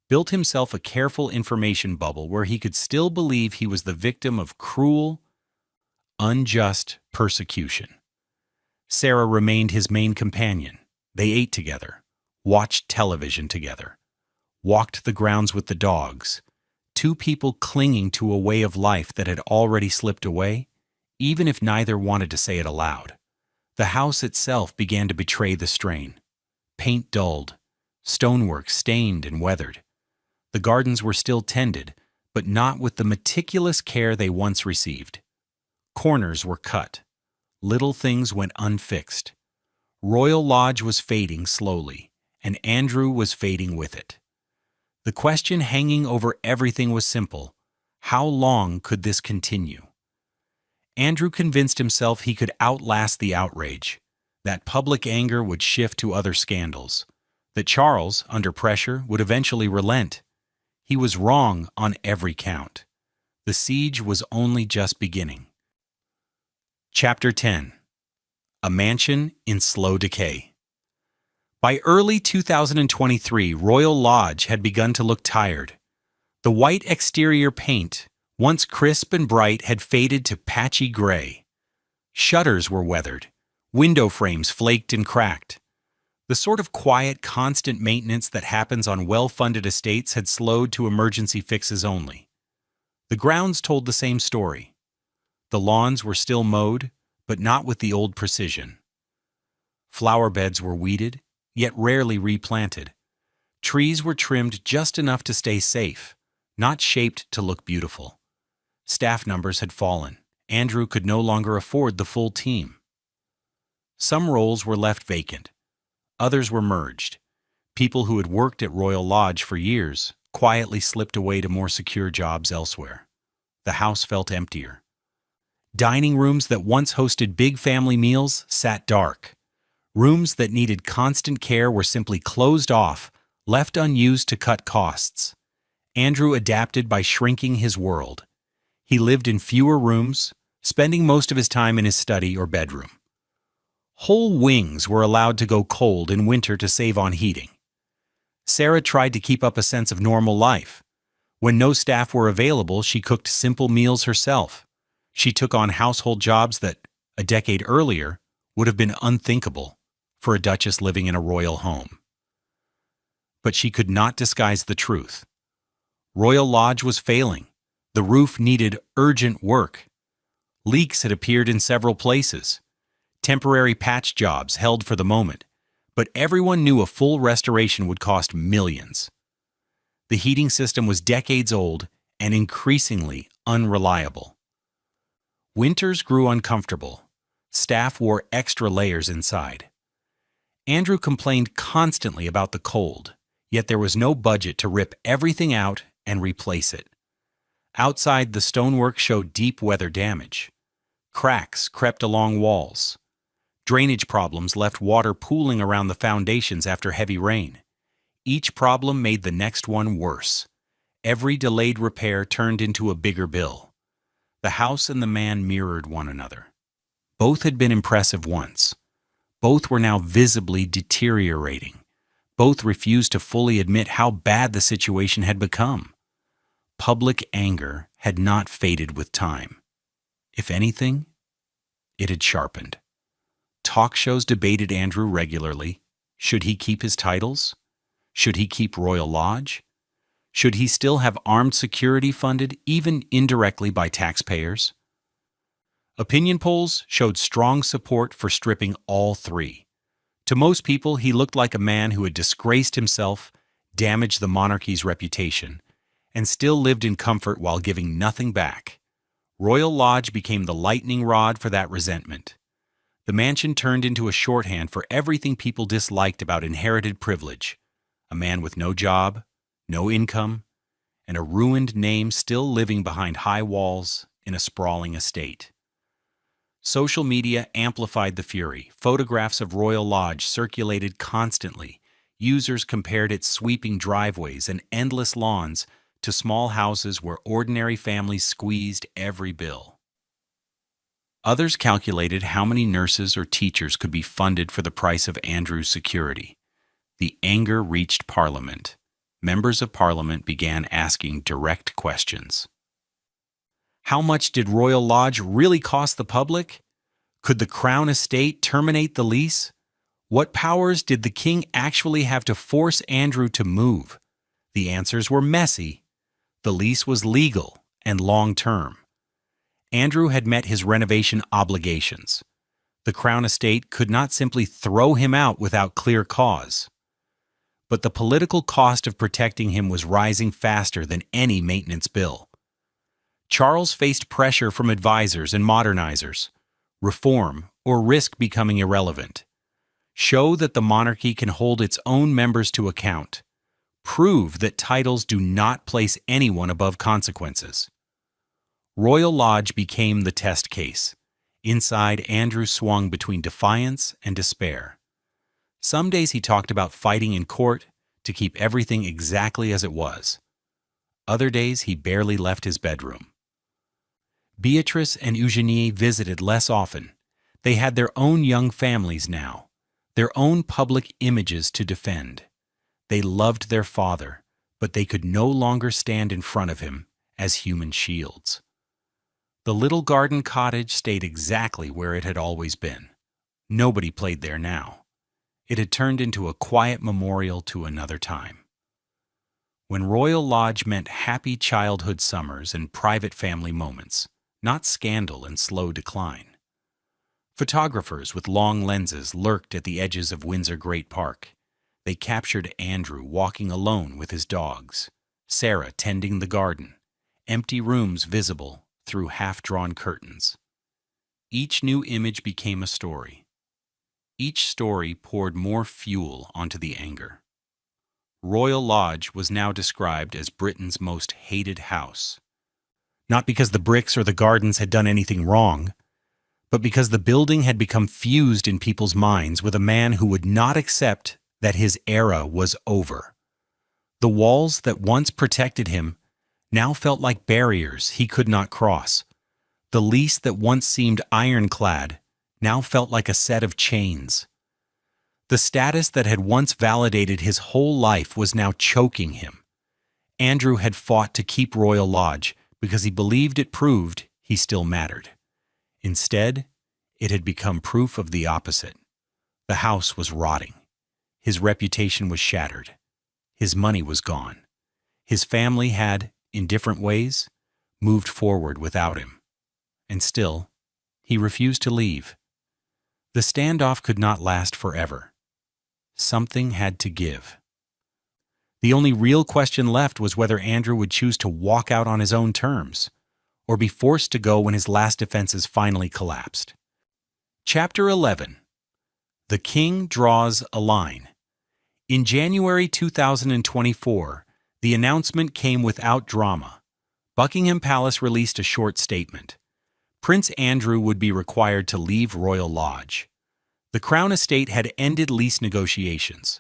built himself a careful information bubble where he could still believe he was the victim of cruel, unjust persecution. Sarah remained his main companion. They ate together, watched television together, walked the grounds with the dogs, two people clinging to a way of life that had already slipped away, even if neither wanted to say it aloud. The house itself began to betray the strain. Paint dulled, stonework stained and weathered. The gardens were still tended, but not with the meticulous care they once received. Corners were cut. Little things went unfixed. Royal Lodge was fading slowly, and Andrew was fading with it. The question hanging over everything was simple: how long could this continue? Andrew convinced himself he could outlast the outrage, that public anger would shift to other scandals, that Charles, under pressure, would eventually relent. He was wrong on every count. The siege was only just beginning. Chapter 10. A Mansion in Slow Decay. By early 2023, Royal Lodge had begun to look tired. The white exterior paint, once crisp and bright, had faded to patchy gray. Shutters were weathered, window frames flaked and cracked. The sort of quiet, constant maintenance that happens on well-funded estates had slowed to emergency fixes only. The grounds told the same story. The lawns were still mowed, but not with the old precision. Flower beds were weeded, yet rarely replanted. Trees were trimmed just enough to stay safe, not shaped to look beautiful. Staff numbers had fallen. Andrew could no longer afford the full team. Some roles were left vacant. Others were merged. People who had worked at Royal Lodge for years quietly slipped away to more secure jobs elsewhere. The house felt emptier. Dining rooms that once hosted big family meals sat dark. Rooms that needed constant care were simply closed off, left unused to cut costs. Andrew adapted by shrinking his world. He lived in fewer rooms, spending most of his time in his study or bedroom. Whole wings were allowed to go cold in winter to save on heating. Sarah tried to keep up a sense of normal life. When no staff were available, she cooked simple meals herself. She took on household jobs that, a decade earlier, would have been unthinkable for a duchess living in a royal home. But she could not disguise the truth. Royal Lodge was failing. The roof needed urgent work. Leaks had appeared in several places. Temporary patch jobs held for the moment, but everyone knew a full restoration would cost millions. The heating system was decades old and increasingly unreliable. Winters grew uncomfortable. Staff wore extra layers inside. Andrew complained constantly about the cold, yet there was no budget to rip everything out and replace it. Outside, the stonework showed deep weather damage. Cracks crept along walls. Drainage problems left water pooling around the foundations after heavy rain. Each problem made the next one worse. Every delayed repair turned into a bigger bill. The house and the man mirrored one another. Both had been impressive once. Both were now visibly deteriorating. Both refused to fully admit how bad the situation had become. Public anger had not faded with time. If anything, it had sharpened. Talk shows debated Andrew regularly. Should he keep his titles? Should he keep Royal Lodge? Should he still have armed security funded, even indirectly, by taxpayers? Opinion polls showed strong support for stripping all three. To most people, he looked like a man who had disgraced himself, damaged the monarchy's reputation, and still lived in comfort while giving nothing back. Royal Lodge became the lightning rod for that resentment. The mansion turned into a shorthand for everything people disliked about inherited privilege: a man with no job, no income, and a ruined name still living behind high walls in a sprawling estate. Social media amplified the fury. Photographs of Royal Lodge circulated constantly. Users compared its sweeping driveways and endless lawns to small houses where ordinary families squeezed every bill. Others calculated how many nurses or teachers could be funded for the price of Andrew's security. The anger reached Parliament. members of Parliament began asking direct questions. How much did Royal Lodge really cost the public? Could the Crown Estate terminate the lease? What powers did the king actually have to force Andrew to move? The answers were messy. The lease was legal and long-term. Andrew had met his renovation obligations. The Crown Estate could not simply throw him out without clear cause. But the political cost of protecting him was rising faster than any maintenance bill. Charles faced pressure from advisors and modernizers. Reform, or risk becoming irrelevant. Show that the monarchy can hold its own members to account. Prove that titles do not place anyone above consequences. Royal Lodge became the test case. Inside, Andrew swung between defiance and despair. Some days he talked about fighting in court to keep everything exactly as it was. Other days he barely left his bedroom. Beatrice and Eugenie visited less often. They had their own young families now, their own public images to defend. They loved their father, but they could no longer stand in front of him as human shields. The little garden cottage stayed exactly where it had always been. Nobody played there now. It had turned into a quiet memorial to another time. When Royal Lodge meant happy childhood summers and private family moments, not scandal and slow decline. Photographers with long lenses lurked at the edges of Windsor Great Park. They captured Andrew walking alone with his dogs, Sarah tending the garden, empty rooms visible through half-drawn curtains. Each new image became a story. Each story poured more fuel onto the anger. Royal Lodge was now described as Britain's most hated house. Not because the bricks or the gardens had done anything wrong, but because the building had become fused in people's minds with a man who would not accept that his era was over. The walls that once protected him now felt like barriers he could not cross. The lease that once seemed ironclad now felt like a set of chains. The status that had once validated his whole life was now choking him. Andrew had fought to keep Royal Lodge because he believed it proved he still mattered. Instead, it had become proof of the opposite. The house was rotting. His reputation was shattered. His money was gone. His family had, in different ways, moved forward without him. And still, he refused to leave. The standoff could not last forever. Something had to give. The only real question left was whether Andrew would choose to walk out on his own terms, or be forced to go when his last defenses finally collapsed. Chapter 11. The King Draws a Line. In January 2024, the announcement came without drama. Buckingham Palace released a short statement. Prince Andrew would be required to leave Royal Lodge. The Crown Estate had ended lease negotiations.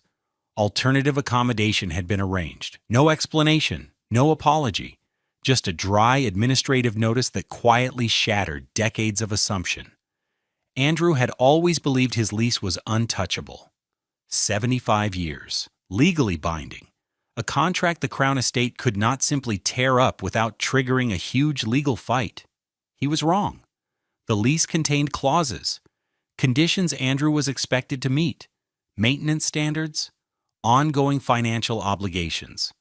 Alternative accommodation had been arranged. No explanation, no apology, just a dry administrative notice that quietly shattered decades of assumption. Andrew had always believed his lease was untouchable. 75 years, legally binding. A contract the Crown Estate could not simply tear up without triggering a huge legal fight. He was wrong. The lease contained clauses, conditions Andrew was expected to meet, maintenance standards, ongoing financial obligations,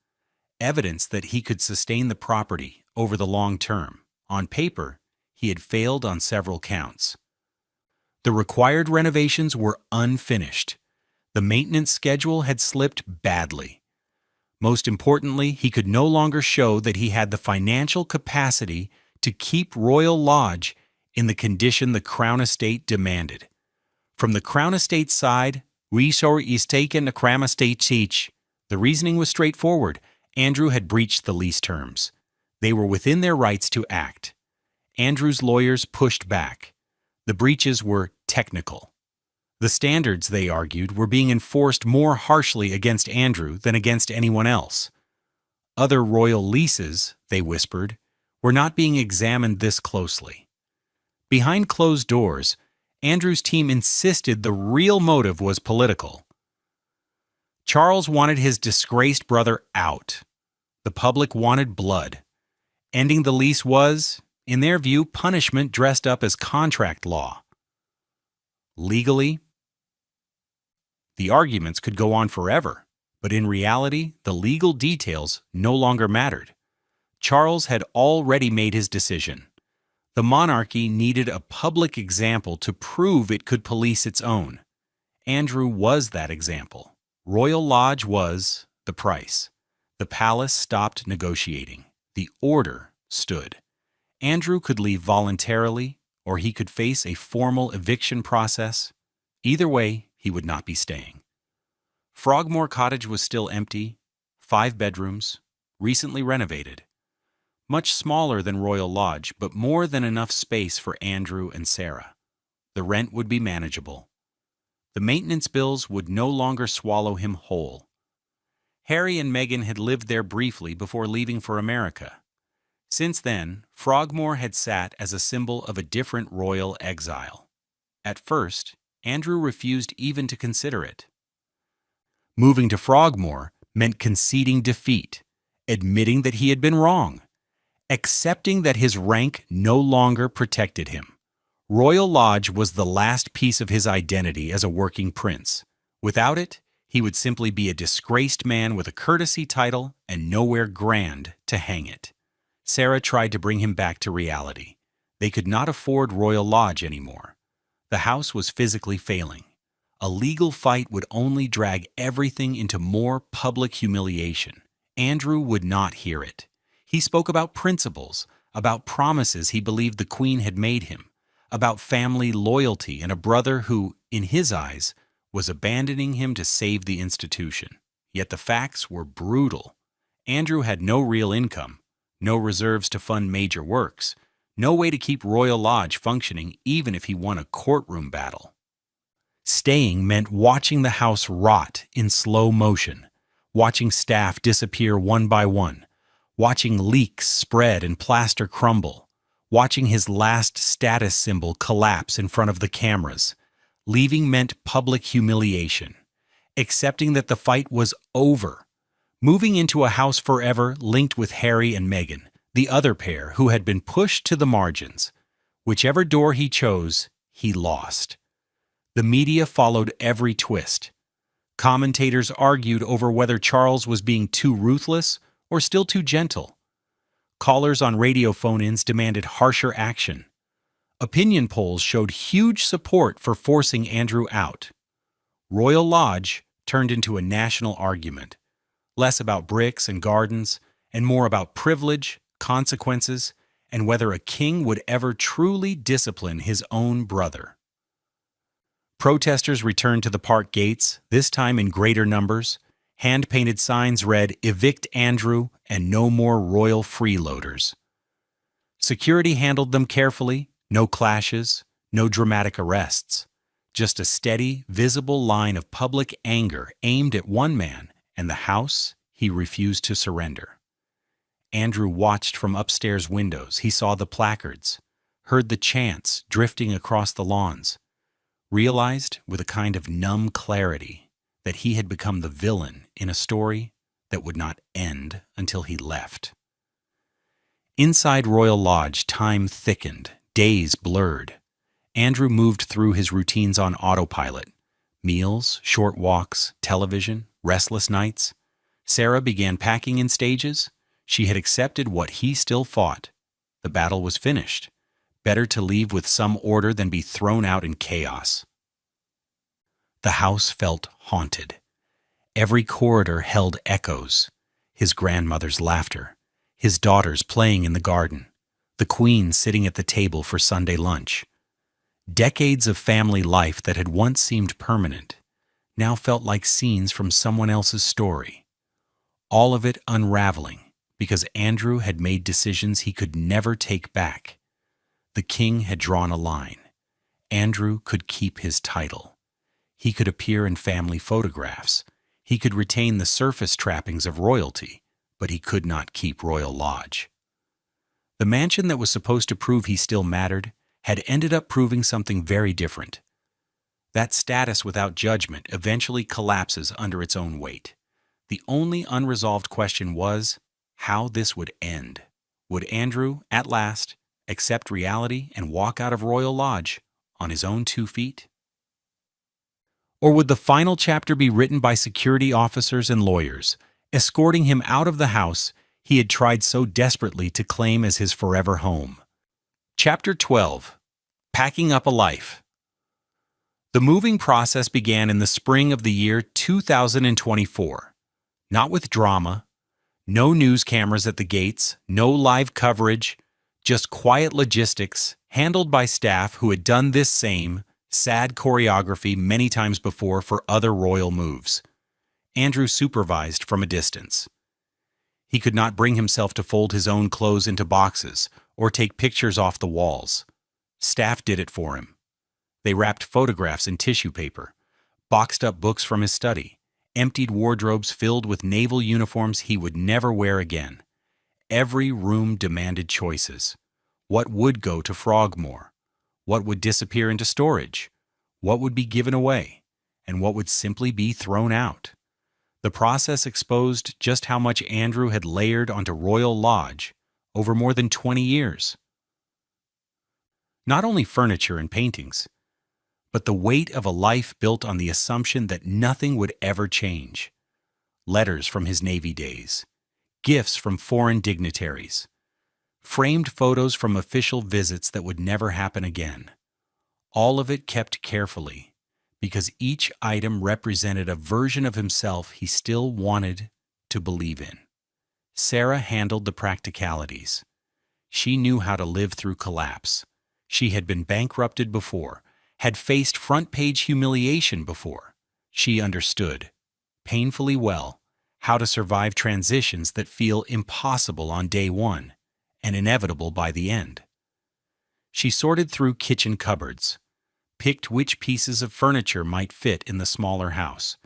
evidence that he could sustain the property over the long term. On paper, he had failed on several counts. The required renovations were unfinished. The maintenance schedule had slipped badly. Most importantly, he could no longer show that he had the financial capacity to keep Royal Lodge in the condition the Crown Estate demanded. From the Crown Estate side, resor is taken the Crown Estate teach. The reasoning was straightforward. Andrew had breached the lease terms. They were within their rights to act. Andrew's lawyers pushed back. The breaches were technical. The standards, they argued, were being enforced more harshly against Andrew than against anyone else. Other royal leases, they whispered, were not being examined this closely. Behind closed doors, Andrew's team insisted the real motive was political. Charles wanted his disgraced brother out. The public wanted blood. Ending the lease was, in their view, punishment dressed up as contract law. Legally, the arguments could go on forever, but in reality, the legal details no longer mattered. Charles had already made his decision. The monarchy needed a public example to prove it could police its own. Andrew was that example. Royal Lodge was the price. The palace stopped negotiating. The order stood. Andrew could leave voluntarily, or he could face a formal eviction process. Either way, he would not be staying. Frogmore Cottage was still empty, 5 bedrooms, recently renovated. Much smaller than Royal Lodge, but more than enough space for Andrew and Sarah. The rent would be manageable. The maintenance bills would no longer swallow him whole. Harry and Meghan had lived there briefly before leaving for America. Since then, Frogmore had sat as a symbol of a different royal exile. At first, Andrew refused even to consider it. Moving to Frogmore meant conceding defeat, admitting that he had been wrong, accepting that his rank no longer protected him. Royal Lodge was the last piece of his identity as a working prince. Without it, he would simply be a disgraced man with a courtesy title and nowhere grand to hang it. Sarah tried to bring him back to reality. They could not afford Royal Lodge anymore. The house was physically failing. A legal fight would only drag everything into more public humiliation. Andrew would not hear it. He spoke about principles, about promises he believed the Queen had made him, about family loyalty and a brother who, in his eyes, was abandoning him to save the institution. Yet the facts were brutal. Andrew had no real income, no reserves to fund major works, no way to keep Royal Lodge functioning even if he won a courtroom battle. Staying meant watching the house rot in slow motion, watching staff disappear one by one, watching leaks spread and plaster crumble, watching his last status symbol collapse in front of the cameras. Leaving meant public humiliation, accepting that the fight was over, moving into a house forever linked with Harry and Meghan, the other pair who had been pushed to the margins. Whichever door he chose, he lost. The media followed every twist. Commentators argued over whether Charles was being too ruthless or still too gentle. Callers on radio phone-ins demanded harsher action. Opinion polls showed huge support for forcing Andrew out. Royal Lodge turned into a national argument, less about bricks and gardens, and more about privilege, consequences, and whether a king would ever truly discipline his own brother. Protesters returned to the park gates, this time in greater numbers. Hand-painted signs read, "Evict Andrew and no more royal freeloaders." Security handled them carefully. No clashes, no dramatic arrests, just a steady, visible line of public anger aimed at one man and the house he refused to surrender. Andrew watched from upstairs windows. He saw the placards, heard the chants drifting across the lawns, realized with a kind of numb clarity that he had become the villain in a story that would not end until he left. Inside Royal Lodge, time thickened. Days blurred. Andrew moved through his routines on autopilot. Meals, short walks, television, restless nights. Sarah began packing in stages. She had accepted what he still fought. The battle was finished. Better to leave with some order than be thrown out in chaos. The house felt haunted. Every corridor held echoes. His grandmother's laughter. His daughters playing in the garden. The Queen sitting at the table for Sunday lunch. Decades of family life that had once seemed permanent now felt like scenes from someone else's story. All of it unraveling because Andrew had made decisions he could never take back. The king had drawn a line. Andrew could keep his title. He could appear in family photographs. He could retain the surface trappings of royalty, but he could not keep Royal Lodge. The mansion that was supposed to prove he still mattered had ended up proving something very different. That status without judgment eventually collapses under its own weight. The only unresolved question was how this would end. Would Andrew, at last, accept reality and walk out of Royal Lodge on his own 2 feet? Or would the final chapter be written by security officers and lawyers, escorting him out of the house he had tried so desperately to claim as his forever home? Chapter 12. Packing Up a Life. The moving process began in the spring of the year 2024. Not with drama, no news cameras at the gates, no live coverage, just quiet logistics handled by staff who had done this same, sad choreography many times before for other royal moves. Andrew supervised from a distance. He could not bring himself to fold his own clothes into boxes or take pictures off the walls. Staff did it for him. They wrapped photographs in tissue paper, boxed up books from his study, emptied wardrobes filled with naval uniforms he would never wear again. Every room demanded choices. What would go to Frogmore? What would disappear into storage? What would be given away? And what would simply be thrown out? The process exposed just how much Andrew had layered onto Royal Lodge over more than 20 years. Not only furniture and paintings, but the weight of a life built on the assumption that nothing would ever change. Letters from his Navy days, gifts from foreign dignitaries, framed photos from official visits that would never happen again. All of it kept carefully, because each item represented a version of himself he still wanted to believe in. Sarah handled the practicalities. She knew how to live through collapse. She had been bankrupted before, had faced front-page humiliation before. She understood, painfully well, how to survive transitions that feel impossible on day one and inevitable by the end. She sorted through kitchen cupboards, picked which pieces of furniture might fit in the smaller house,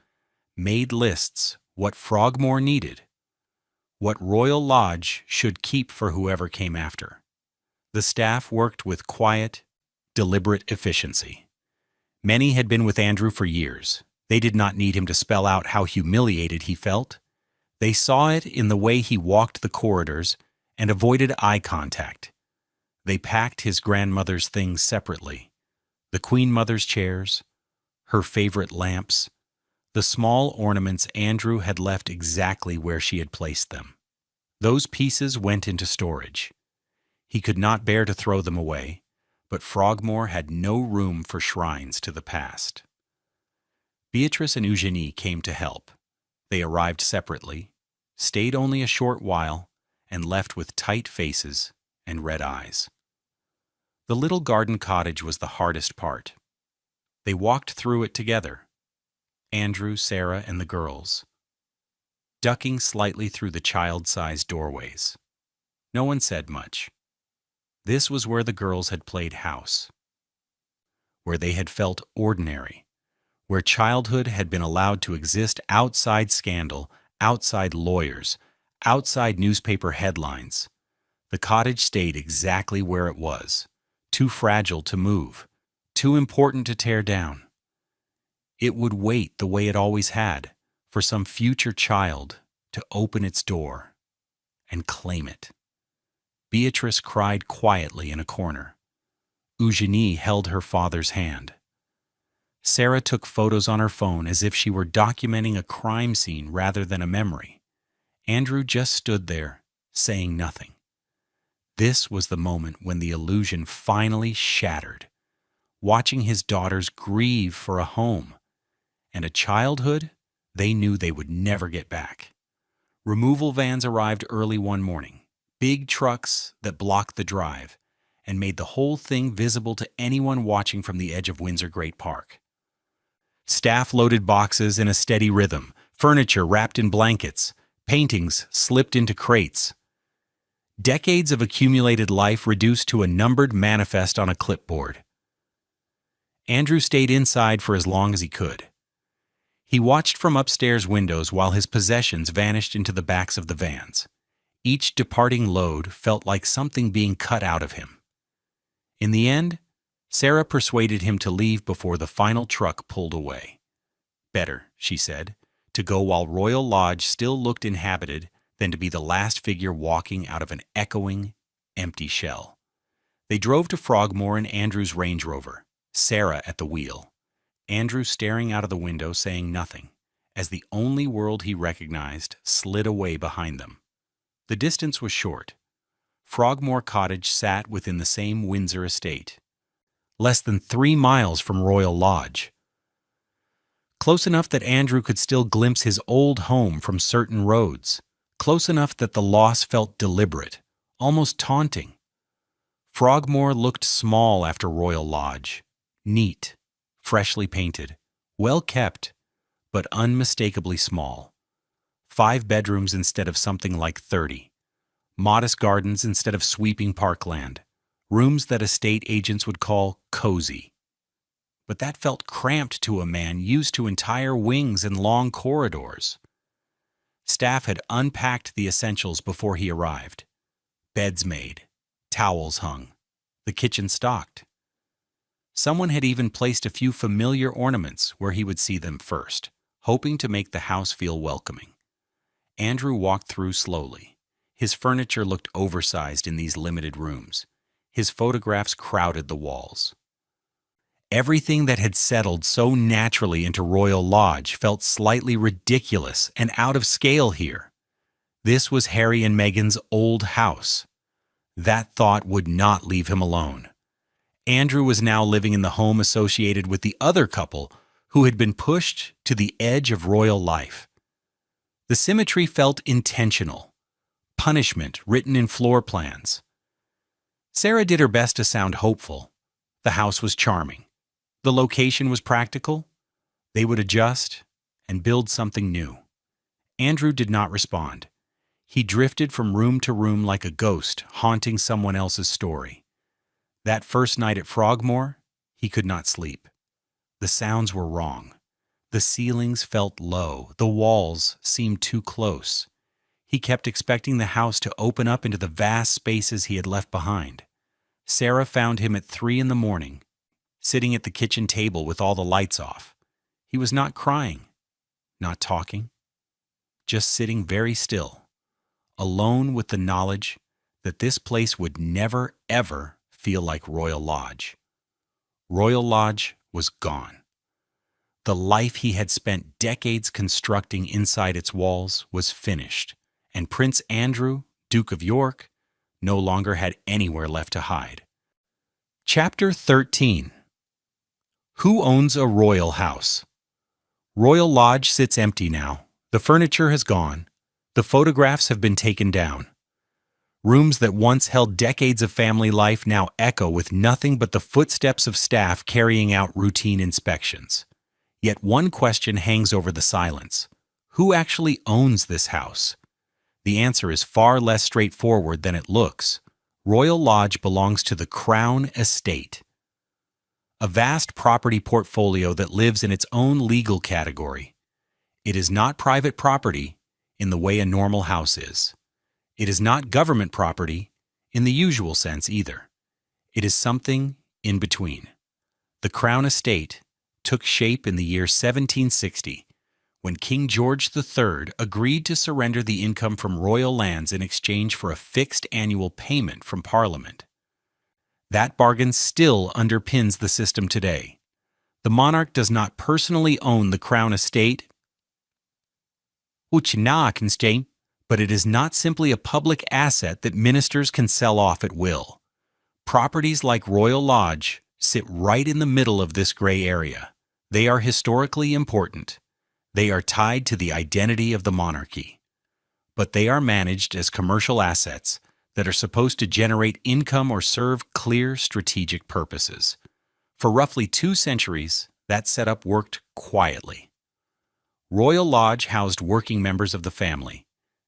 made lists what Frogmore needed, what Royal Lodge should keep for whoever came after. The staff worked with quiet, deliberate efficiency. Many had been with Andrew for years. They did not need him to spell out how humiliated he felt. They saw it in the way he walked the corridors and avoided eye contact. They packed his grandmother's things separately. The Queen Mother's chairs, her favorite lamps, the small ornaments Andrew had left exactly where she had placed them. Those pieces went into storage. He could not bear to throw them away, but Frogmore had no room for shrines to the past. Beatrice and Eugenie came to help. They arrived separately, stayed only a short while, and left with tight faces and red eyes. The little garden cottage was the hardest part. They walked through it together, Andrew, Sarah, and the girls, ducking slightly through the child-sized doorways. No one said much. This was where the girls had played house, where they had felt ordinary, where childhood had been allowed to exist outside scandal, outside lawyers, outside newspaper headlines. The cottage stayed exactly where it was, too fragile to move, too important to tear down. It would wait the way it always had for some future child to open its door and claim it. Beatrice cried quietly in a corner. Eugenie held her father's hand. Sarah took photos on her phone as if she were documenting a crime scene rather than a memory. Andrew just stood there, saying nothing. This was the moment when the illusion finally shattered, watching his daughters grieve for a home and a childhood they knew they would never get back. Removal vans arrived early one morning, big trucks that blocked the drive and made the whole thing visible to anyone watching from the edge of Windsor Great Park. Staff loaded boxes in a steady rhythm, furniture wrapped in blankets, paintings slipped into crates. Decades of accumulated life reduced to a numbered manifest on a clipboard. Andrew stayed inside for as long as he could. He watched from upstairs windows while his possessions vanished into the backs of the vans. Each departing load felt like something being cut out of him. In the end, Sarah persuaded him to leave before the final truck pulled away. Better, she said, to go while Royal Lodge still looked inhabited than to be the last figure walking out of an echoing, empty shell. They drove to Frogmore in Andrew's Range Rover, Sarah at the wheel, Andrew staring out of the window saying nothing, as the only world he recognized slid away behind them. The distance was short. Frogmore Cottage sat within the same Windsor estate, less than 3 miles from Royal Lodge. Close enough that Andrew could still glimpse his old home from certain roads, close enough that the loss felt deliberate, almost taunting. Frogmore looked small after Royal Lodge, neat, freshly painted, well kept, but unmistakably small. 5 bedrooms instead of something like 30. Modest gardens instead of sweeping parkland. Rooms that estate agents would call cozy. But that felt cramped to a man used to entire wings and long corridors. Staff had unpacked the essentials before he arrived. Beds made, towels hung, the kitchen stocked. Someone had even placed a few familiar ornaments where he would see them first, hoping to make the house feel welcoming. Andrew walked through slowly. His furniture looked oversized in these limited rooms. His photographs crowded the walls. Everything that had settled so naturally into Royal Lodge felt slightly ridiculous and out of scale here. This was Harry and Meghan's old house. That thought would not leave him alone. Andrew was now living in the home associated with the other couple who had been pushed to the edge of royal life. The symmetry felt intentional. Punishment written in floor plans. Sarah did her best to sound hopeful. The house was charming. The location was practical. They would adjust and build something new. Andrew did not respond. He drifted from room to room like a ghost haunting someone else's story. That first night at Frogmore, he could not sleep. The sounds were wrong. The ceilings felt low. The walls seemed too close. He kept expecting the house to open up into the vast spaces he had left behind. Sarah found him at 3 in the morning, sitting at the kitchen table with all the lights off. He was not crying, not talking, just sitting very still, alone with the knowledge that this place would never, ever feel like Royal Lodge. Royal Lodge was gone. The life he had spent decades constructing inside its walls was finished, and Prince Andrew, Duke of York, no longer had anywhere left to hide. Chapter 13. Who owns a royal house? Royal Lodge sits empty now. The furniture has gone. The photographs have been taken down. Rooms that once held decades of family life now echo with nothing but the footsteps of staff carrying out routine inspections. Yet one question hangs over the silence. Who actually owns this house? The answer is far less straightforward than it looks. Royal Lodge belongs to the Crown Estate, a vast property portfolio that lives in its own legal category. It is not private property in the way a normal house is. It is not government property in the usual sense either. It is something in between. The Crown Estate took shape in the year 1760, when King George III agreed to surrender the income from royal lands in exchange for a fixed annual payment from Parliament. That bargain still underpins the system today. The monarch does not personally own the Crown Estate, but it is not simply a public asset that ministers can sell off at will. Properties like Royal Lodge sit right in the middle of this gray area. They are historically important. They are tied to the identity of the monarchy. But they are managed as commercial assets that are supposed to generate income or serve clear strategic purposes. For roughly 2 centuries, that setup worked quietly. Royal Lodge housed working members of the family.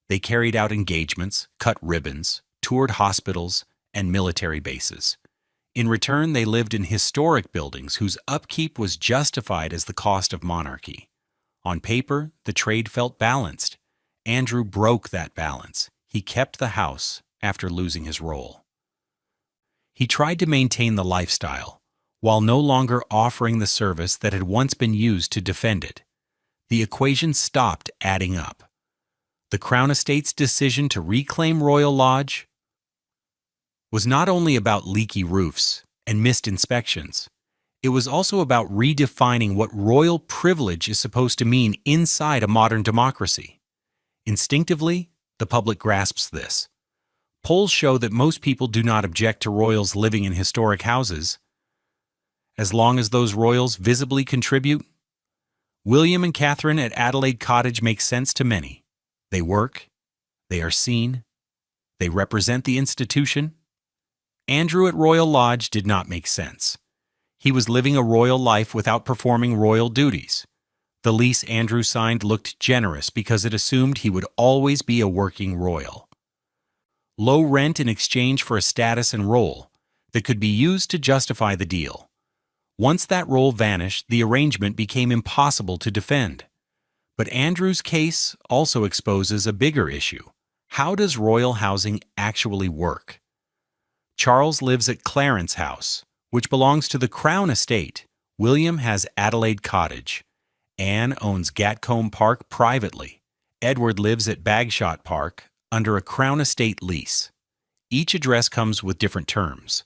They carried out engagements, cut ribbons, toured hospitals, and military bases. In return, they lived in historic buildings whose upkeep was justified as the cost of monarchy. On paper, the trade felt balanced. Andrew broke that balance. He kept the house after losing his role. He tried to maintain the lifestyle, while no longer offering the service that had once been used to defend it. The equation stopped adding up. The Crown Estate's decision to reclaim Royal Lodge was not only about leaky roofs and missed inspections, it was also about redefining what royal privilege is supposed to mean inside a modern democracy. Instinctively, the public grasps this. Polls show that most people do not object to royals living in historic houses, as long as those royals visibly contribute. William and Catherine at Adelaide Cottage make sense to many. They work, they are seen, they represent the institution. Andrew at Royal Lodge did not make sense. He was living a royal life without performing royal duties. The lease Andrew signed looked generous because it assumed he would always be a working royal. Low rent in exchange for a status and role that could be used to justify the deal. Once that role vanished, the arrangement became impossible to defend. But Andrew's case also exposes a bigger issue. How does royal housing actually work? Charles lives at Clarence House, which belongs to the Crown Estate. William has Adelaide Cottage. Anne owns Gatcombe Park privately. Edward lives at Bagshot Park under a Crown Estate lease. Each address comes with different terms.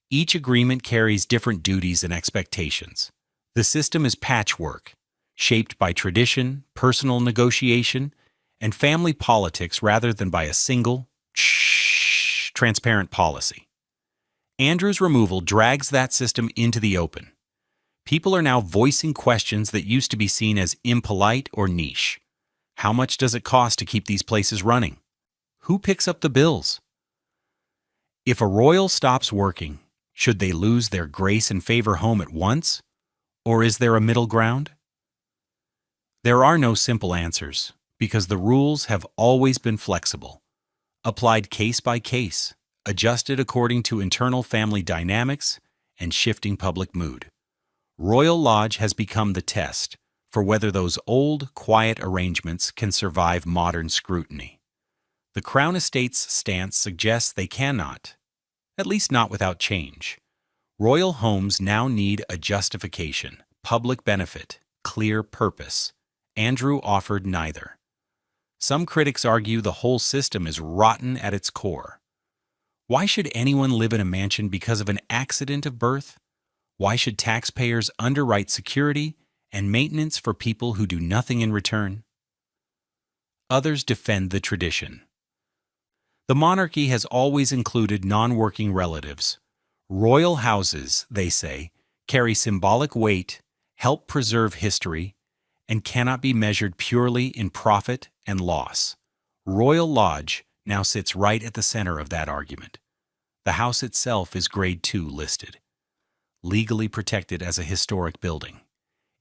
Each agreement carries different duties and expectations. The system is patchwork, shaped by tradition, personal negotiation, and family politics rather than by a single, transparent policy. Andrew's removal drags that system into the open. People are now voicing questions that used to be seen as impolite or niche. How much does it cost to keep these places running? Who picks up the bills? If a royal stops working, should they lose their grace and favor home at once? Or is there a middle ground? There are no simple answers, because the rules have always been flexible, applied case by case, adjusted according to internal family dynamics and shifting public mood. Royal Lodge has become the test for whether those old, quiet arrangements can survive modern scrutiny. The Crown Estate's stance suggests they cannot, at least not without change. Royal homes now need a justification, public benefit, clear purpose. Andrew offered neither. Some critics argue the whole system is rotten at its core. Why should anyone live in a mansion because of an accident of birth? Why should taxpayers underwrite security and maintenance for people who do nothing in return? Others defend the tradition. The monarchy has always included non-working relatives. Royal houses, they say, carry symbolic weight, help preserve history, and cannot be measured purely in profit and loss. Royal Lodge now sits right at the center of that argument. The house itself is Grade 2 listed, legally protected as a historic building.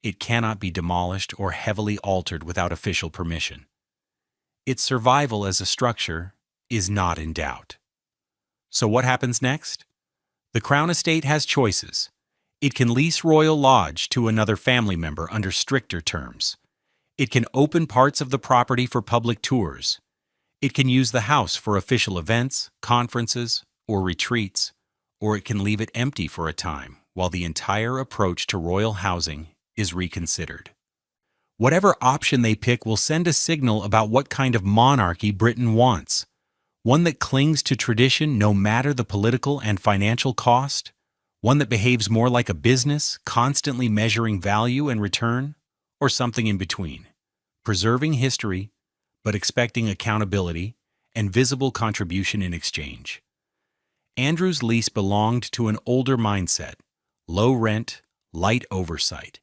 It cannot be demolished or heavily altered without official permission. Its survival as a structure is not in doubt. So what happens next? The Crown Estate has choices. It can lease Royal Lodge to another family member under stricter terms. It can open parts of the property for public tours. It can use the house for official events, conferences, or retreats, or it can leave it empty for a time while the entire approach to royal housing is reconsidered. Whatever option they pick will send a signal about what kind of monarchy Britain wants. One that clings to tradition no matter the political and financial cost? One that behaves more like a business, constantly measuring value and return? Or something in between? Preserving history, but expecting accountability and visible contribution in exchange. Andrew's lease belonged to an older mindset: low rent, light oversight,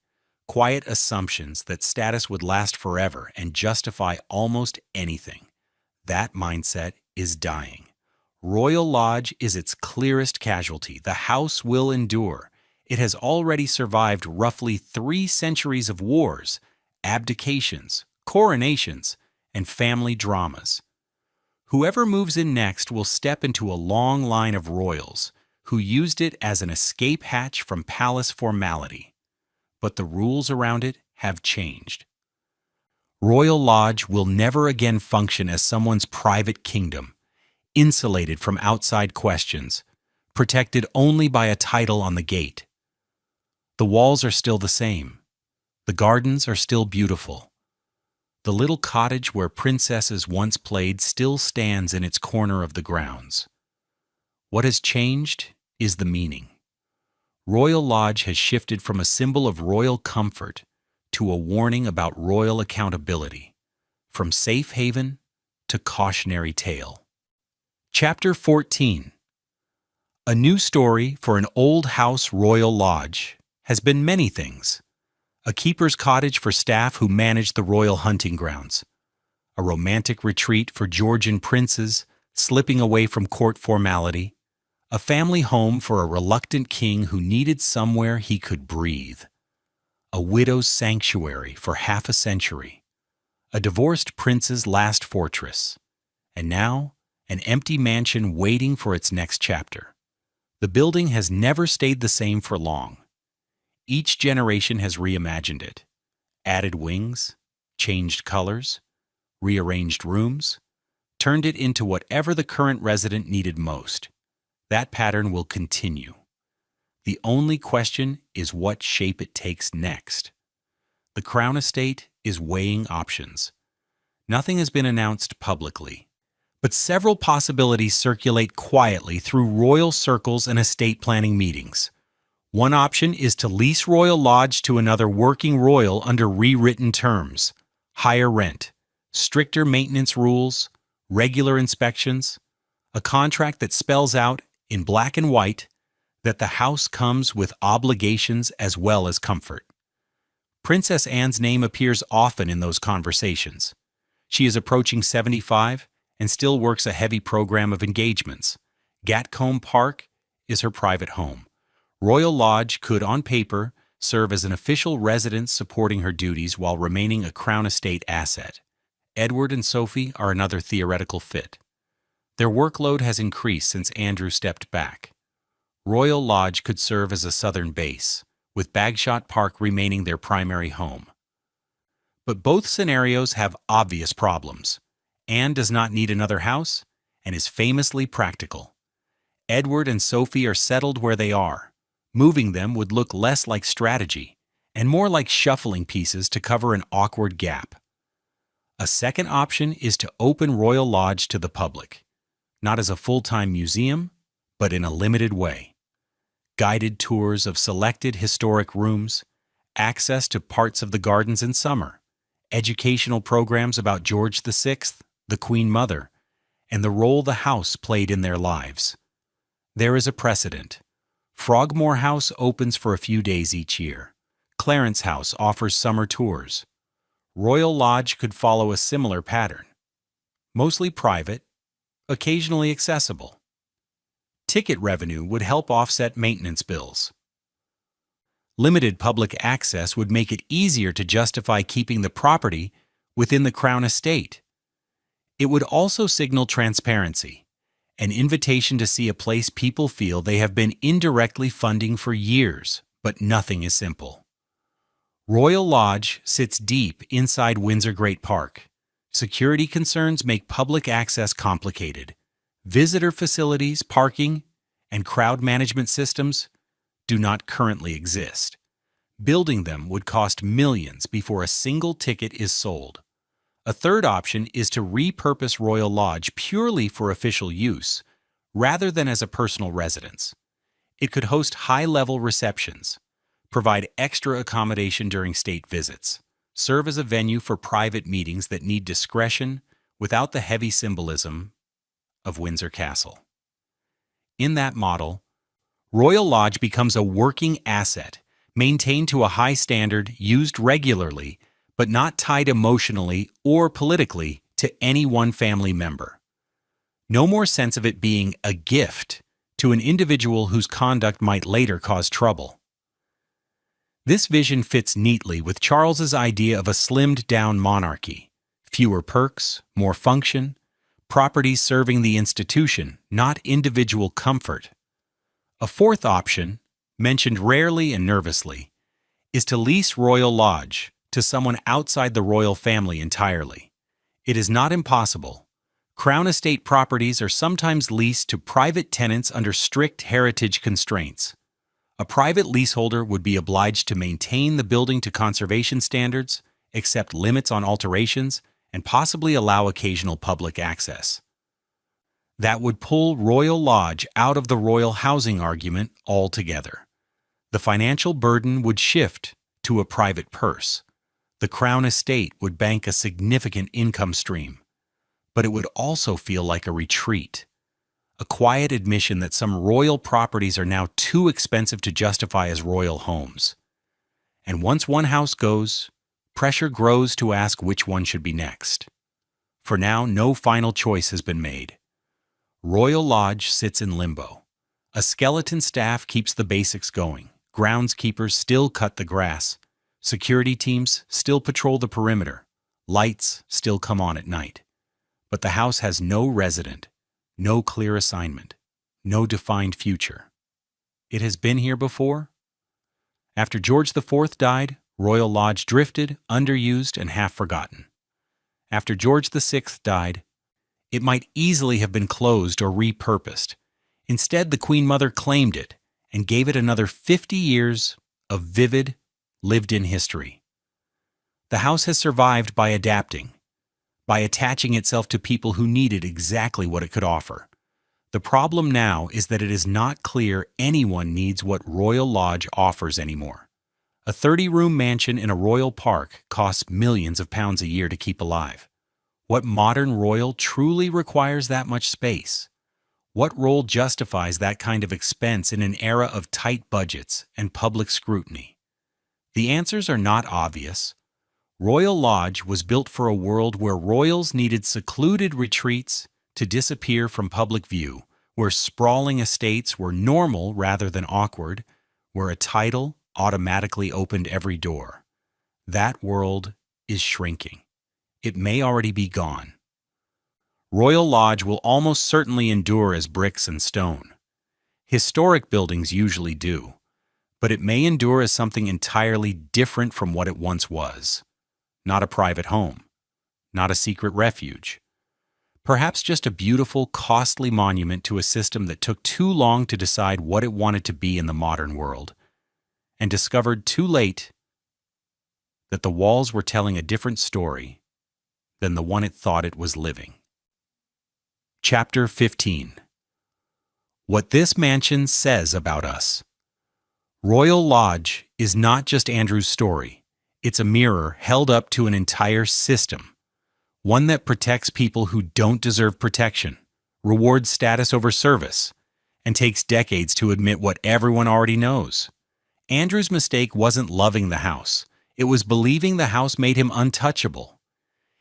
quiet assumptions that status would last forever and justify almost anything. That mindset is dying. Royal Lodge is its clearest casualty. The house will endure. It has already survived roughly 3 centuries of wars, abdications, coronations, and family dramas. Whoever moves in next will step into a long line of royals who used it as an escape hatch from palace formality. But the rules around it have changed. Royal Lodge will never again function as someone's private kingdom, insulated from outside questions, protected only by a title on the gate. The walls are still the same. The gardens are still beautiful. The little cottage where princesses once played still stands in its corner of the grounds. What has changed is the meaning. Royal Lodge has shifted from a symbol of royal comfort to a warning about royal accountability, from safe haven to cautionary tale. Chapter 14. A new story for an old house Royal Lodge has been many things. A keeper's cottage for staff who manage the royal hunting grounds. A romantic retreat for Georgian princes slipping away from court formality. A family home for a reluctant king who needed somewhere he could breathe. A widow's sanctuary for half a century. A divorced prince's last fortress. And now, an empty mansion waiting for its next chapter. The building has never stayed the same for long. Each generation has reimagined it. Added wings, changed colors, rearranged rooms, turned it into whatever the current resident needed most. That pattern will continue. The only question is what shape it takes next. The Crown Estate is weighing options. Nothing has been announced publicly, but several possibilities circulate quietly through royal circles and estate planning meetings. One option is to lease Royal Lodge to another working royal under rewritten terms, higher rent, stricter maintenance rules, regular inspections, a contract that spells out in black and white that the house comes with obligations as well as comfort. Princess Anne's name appears often in those conversations. She is approaching 75 and still works a heavy program of engagements. Gatcombe Park is her private home. Royal Lodge could, on paper, serve as an official residence supporting her duties while remaining a Crown Estate asset. Edward and Sophie are another theoretical fit. Their workload has increased since Andrew stepped back. Royal Lodge could serve as a southern base, with Bagshot Park remaining their primary home. But both scenarios have obvious problems. Anne does not need another house and is famously practical. Edward and Sophie are settled where they are. Moving them would look less like strategy and more like shuffling pieces to cover an awkward gap. A second option is to open Royal Lodge to the public, not as a full-time museum, but in a limited way. Guided tours of selected historic rooms, access to parts of the gardens in summer, educational programs about George VI, the Queen Mother, and the role the house played in their lives. There is a precedent. Frogmore House opens for a few days each year. Clarence House offers summer tours. Royal Lodge could follow a similar pattern. Mostly private, occasionally accessible. Ticket revenue would help offset maintenance bills. Limited public access would make it easier to justify keeping the property within the Crown Estate. It would also signal transparency, an invitation to see a place people feel they have been indirectly funding for years, but nothing is simple. Royal Lodge sits deep inside Windsor Great Park. Security concerns make public access complicated. Visitor facilities, parking, and crowd management systems do not currently exist. Building them would cost millions before a single ticket is sold. A third option is to repurpose Royal Lodge purely for official use, rather than as a personal residence. It could host high-level receptions, provide extra accommodation during state visits, serve as a venue for private meetings that need discretion without the heavy symbolism of Windsor Castle. In that model, Royal Lodge becomes a working asset, maintained to a high standard, used regularly, but not tied emotionally or politically to any one family member. No more sense of it being a gift to an individual whose conduct might later cause trouble. This vision fits neatly with Charles's idea of a slimmed-down monarchy. Fewer perks, more function, properties serving the institution, not individual comfort. A fourth option, mentioned rarely and nervously, is to lease Royal Lodge to someone outside the royal family entirely. It is not impossible. Crown Estate properties are sometimes leased to private tenants under strict heritage constraints. A private leaseholder would be obliged to maintain the building to conservation standards, accept limits on alterations, and possibly allow occasional public access. That would pull Royal Lodge out of the royal housing argument altogether. The financial burden would shift to a private purse. The Crown estate would bank a significant income stream, but it would also feel like a retreat, a quiet admission that some royal properties are now too expensive to justify as royal homes. And once one house goes, pressure grows to ask which one should be next. For now, no final choice has been made. Royal Lodge sits in limbo. A skeleton staff keeps the basics going. Groundskeepers still cut the grass. Security teams still patrol the perimeter. Lights still come on at night. But the house has no resident, no clear assignment, no defined future. It has been here before. After George IV died, Royal Lodge drifted, underused, and half forgotten. After George VI died, it might easily have been closed or repurposed. Instead, the Queen Mother claimed it and gave it another 50 years of vivid, lived-in history. The house has survived by adapting, by attaching itself to people who needed exactly what it could offer. The problem now is that it is not clear anyone needs what Royal Lodge offers anymore. A 30-room mansion in a royal park costs millions of pounds a year to keep alive. What modern royal truly requires that much space? What role justifies that kind of expense in an era of tight budgets and public scrutiny? The answers are not obvious. Royal Lodge was built for a world where royals needed secluded retreats to disappear from public view, where sprawling estates were normal rather than awkward, where a title automatically opened every door. That world is shrinking. It may already be gone. Royal Lodge will almost certainly endure as bricks and stone. Historic buildings usually do, but it may endure as something entirely different from what it once was. Not a private home, not a secret refuge. Perhaps just a beautiful, costly monument to a system that took too long to decide what it wanted to be in the modern world, and discovered too late that the walls were telling a different story than the one it thought it was living. Chapter 15. What this mansion says about us. Royal Lodge is not just Andrew's story. It's a mirror held up to an entire system, one that protects people who don't deserve protection, rewards status over service, and takes decades to admit what everyone already knows. Andrew's mistake wasn't loving the house. It was believing the house made him untouchable.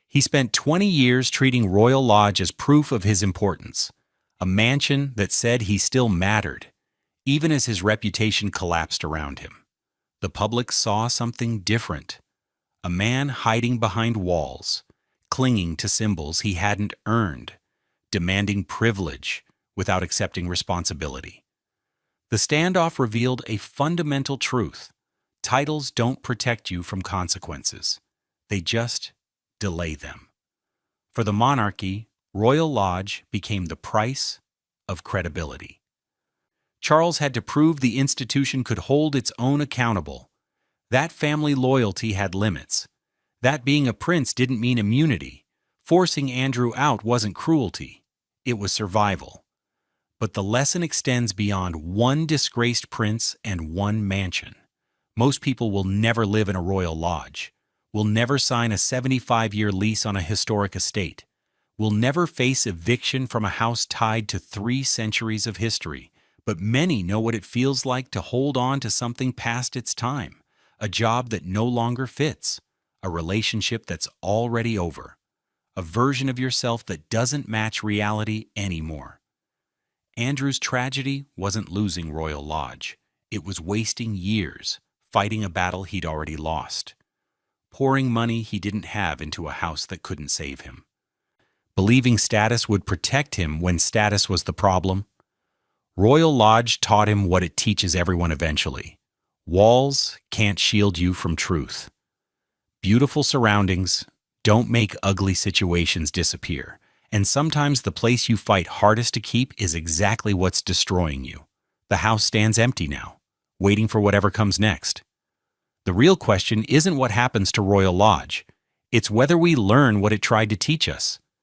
He spent 20 years treating Royal Lodge as proof of his importance, a mansion that said he still mattered, even as his reputation collapsed around him. The public saw something different, a man hiding behind walls, clinging to symbols he hadn't earned, demanding privilege without accepting responsibility. The standoff revealed a fundamental truth. Titles don't protect you from consequences. They just delay them. For the monarchy, Royal Lodge became the price of credibility. Charles had to prove the institution could hold its own accountable. That family loyalty had limits. That being a prince didn't mean immunity. Forcing Andrew out wasn't cruelty. It was survival. But the lesson extends beyond one disgraced prince and one mansion. Most people will never live in a royal lodge, will never sign a 75-year lease on a historic estate, will never face eviction from a house tied to 3 centuries of history. But many know what it feels like to hold on to something past its time, a job that no longer fits, a relationship that's already over, a version of yourself that doesn't match reality anymore. Andrew's tragedy wasn't losing Royal Lodge. It was wasting years fighting a battle he'd already lost, pouring money he didn't have into a house that couldn't save him, believing status would protect him when status was the problem. Royal Lodge taught him what it teaches everyone eventually. Walls can't shield you from truth. Beautiful surroundings don't make ugly situations disappear, and sometimes the place you fight hardest to keep is exactly what's destroying you. The house stands empty now, waiting for whatever comes next. The real question isn't what happens to Royal Lodge. It's whether we learn what it tried to teach us.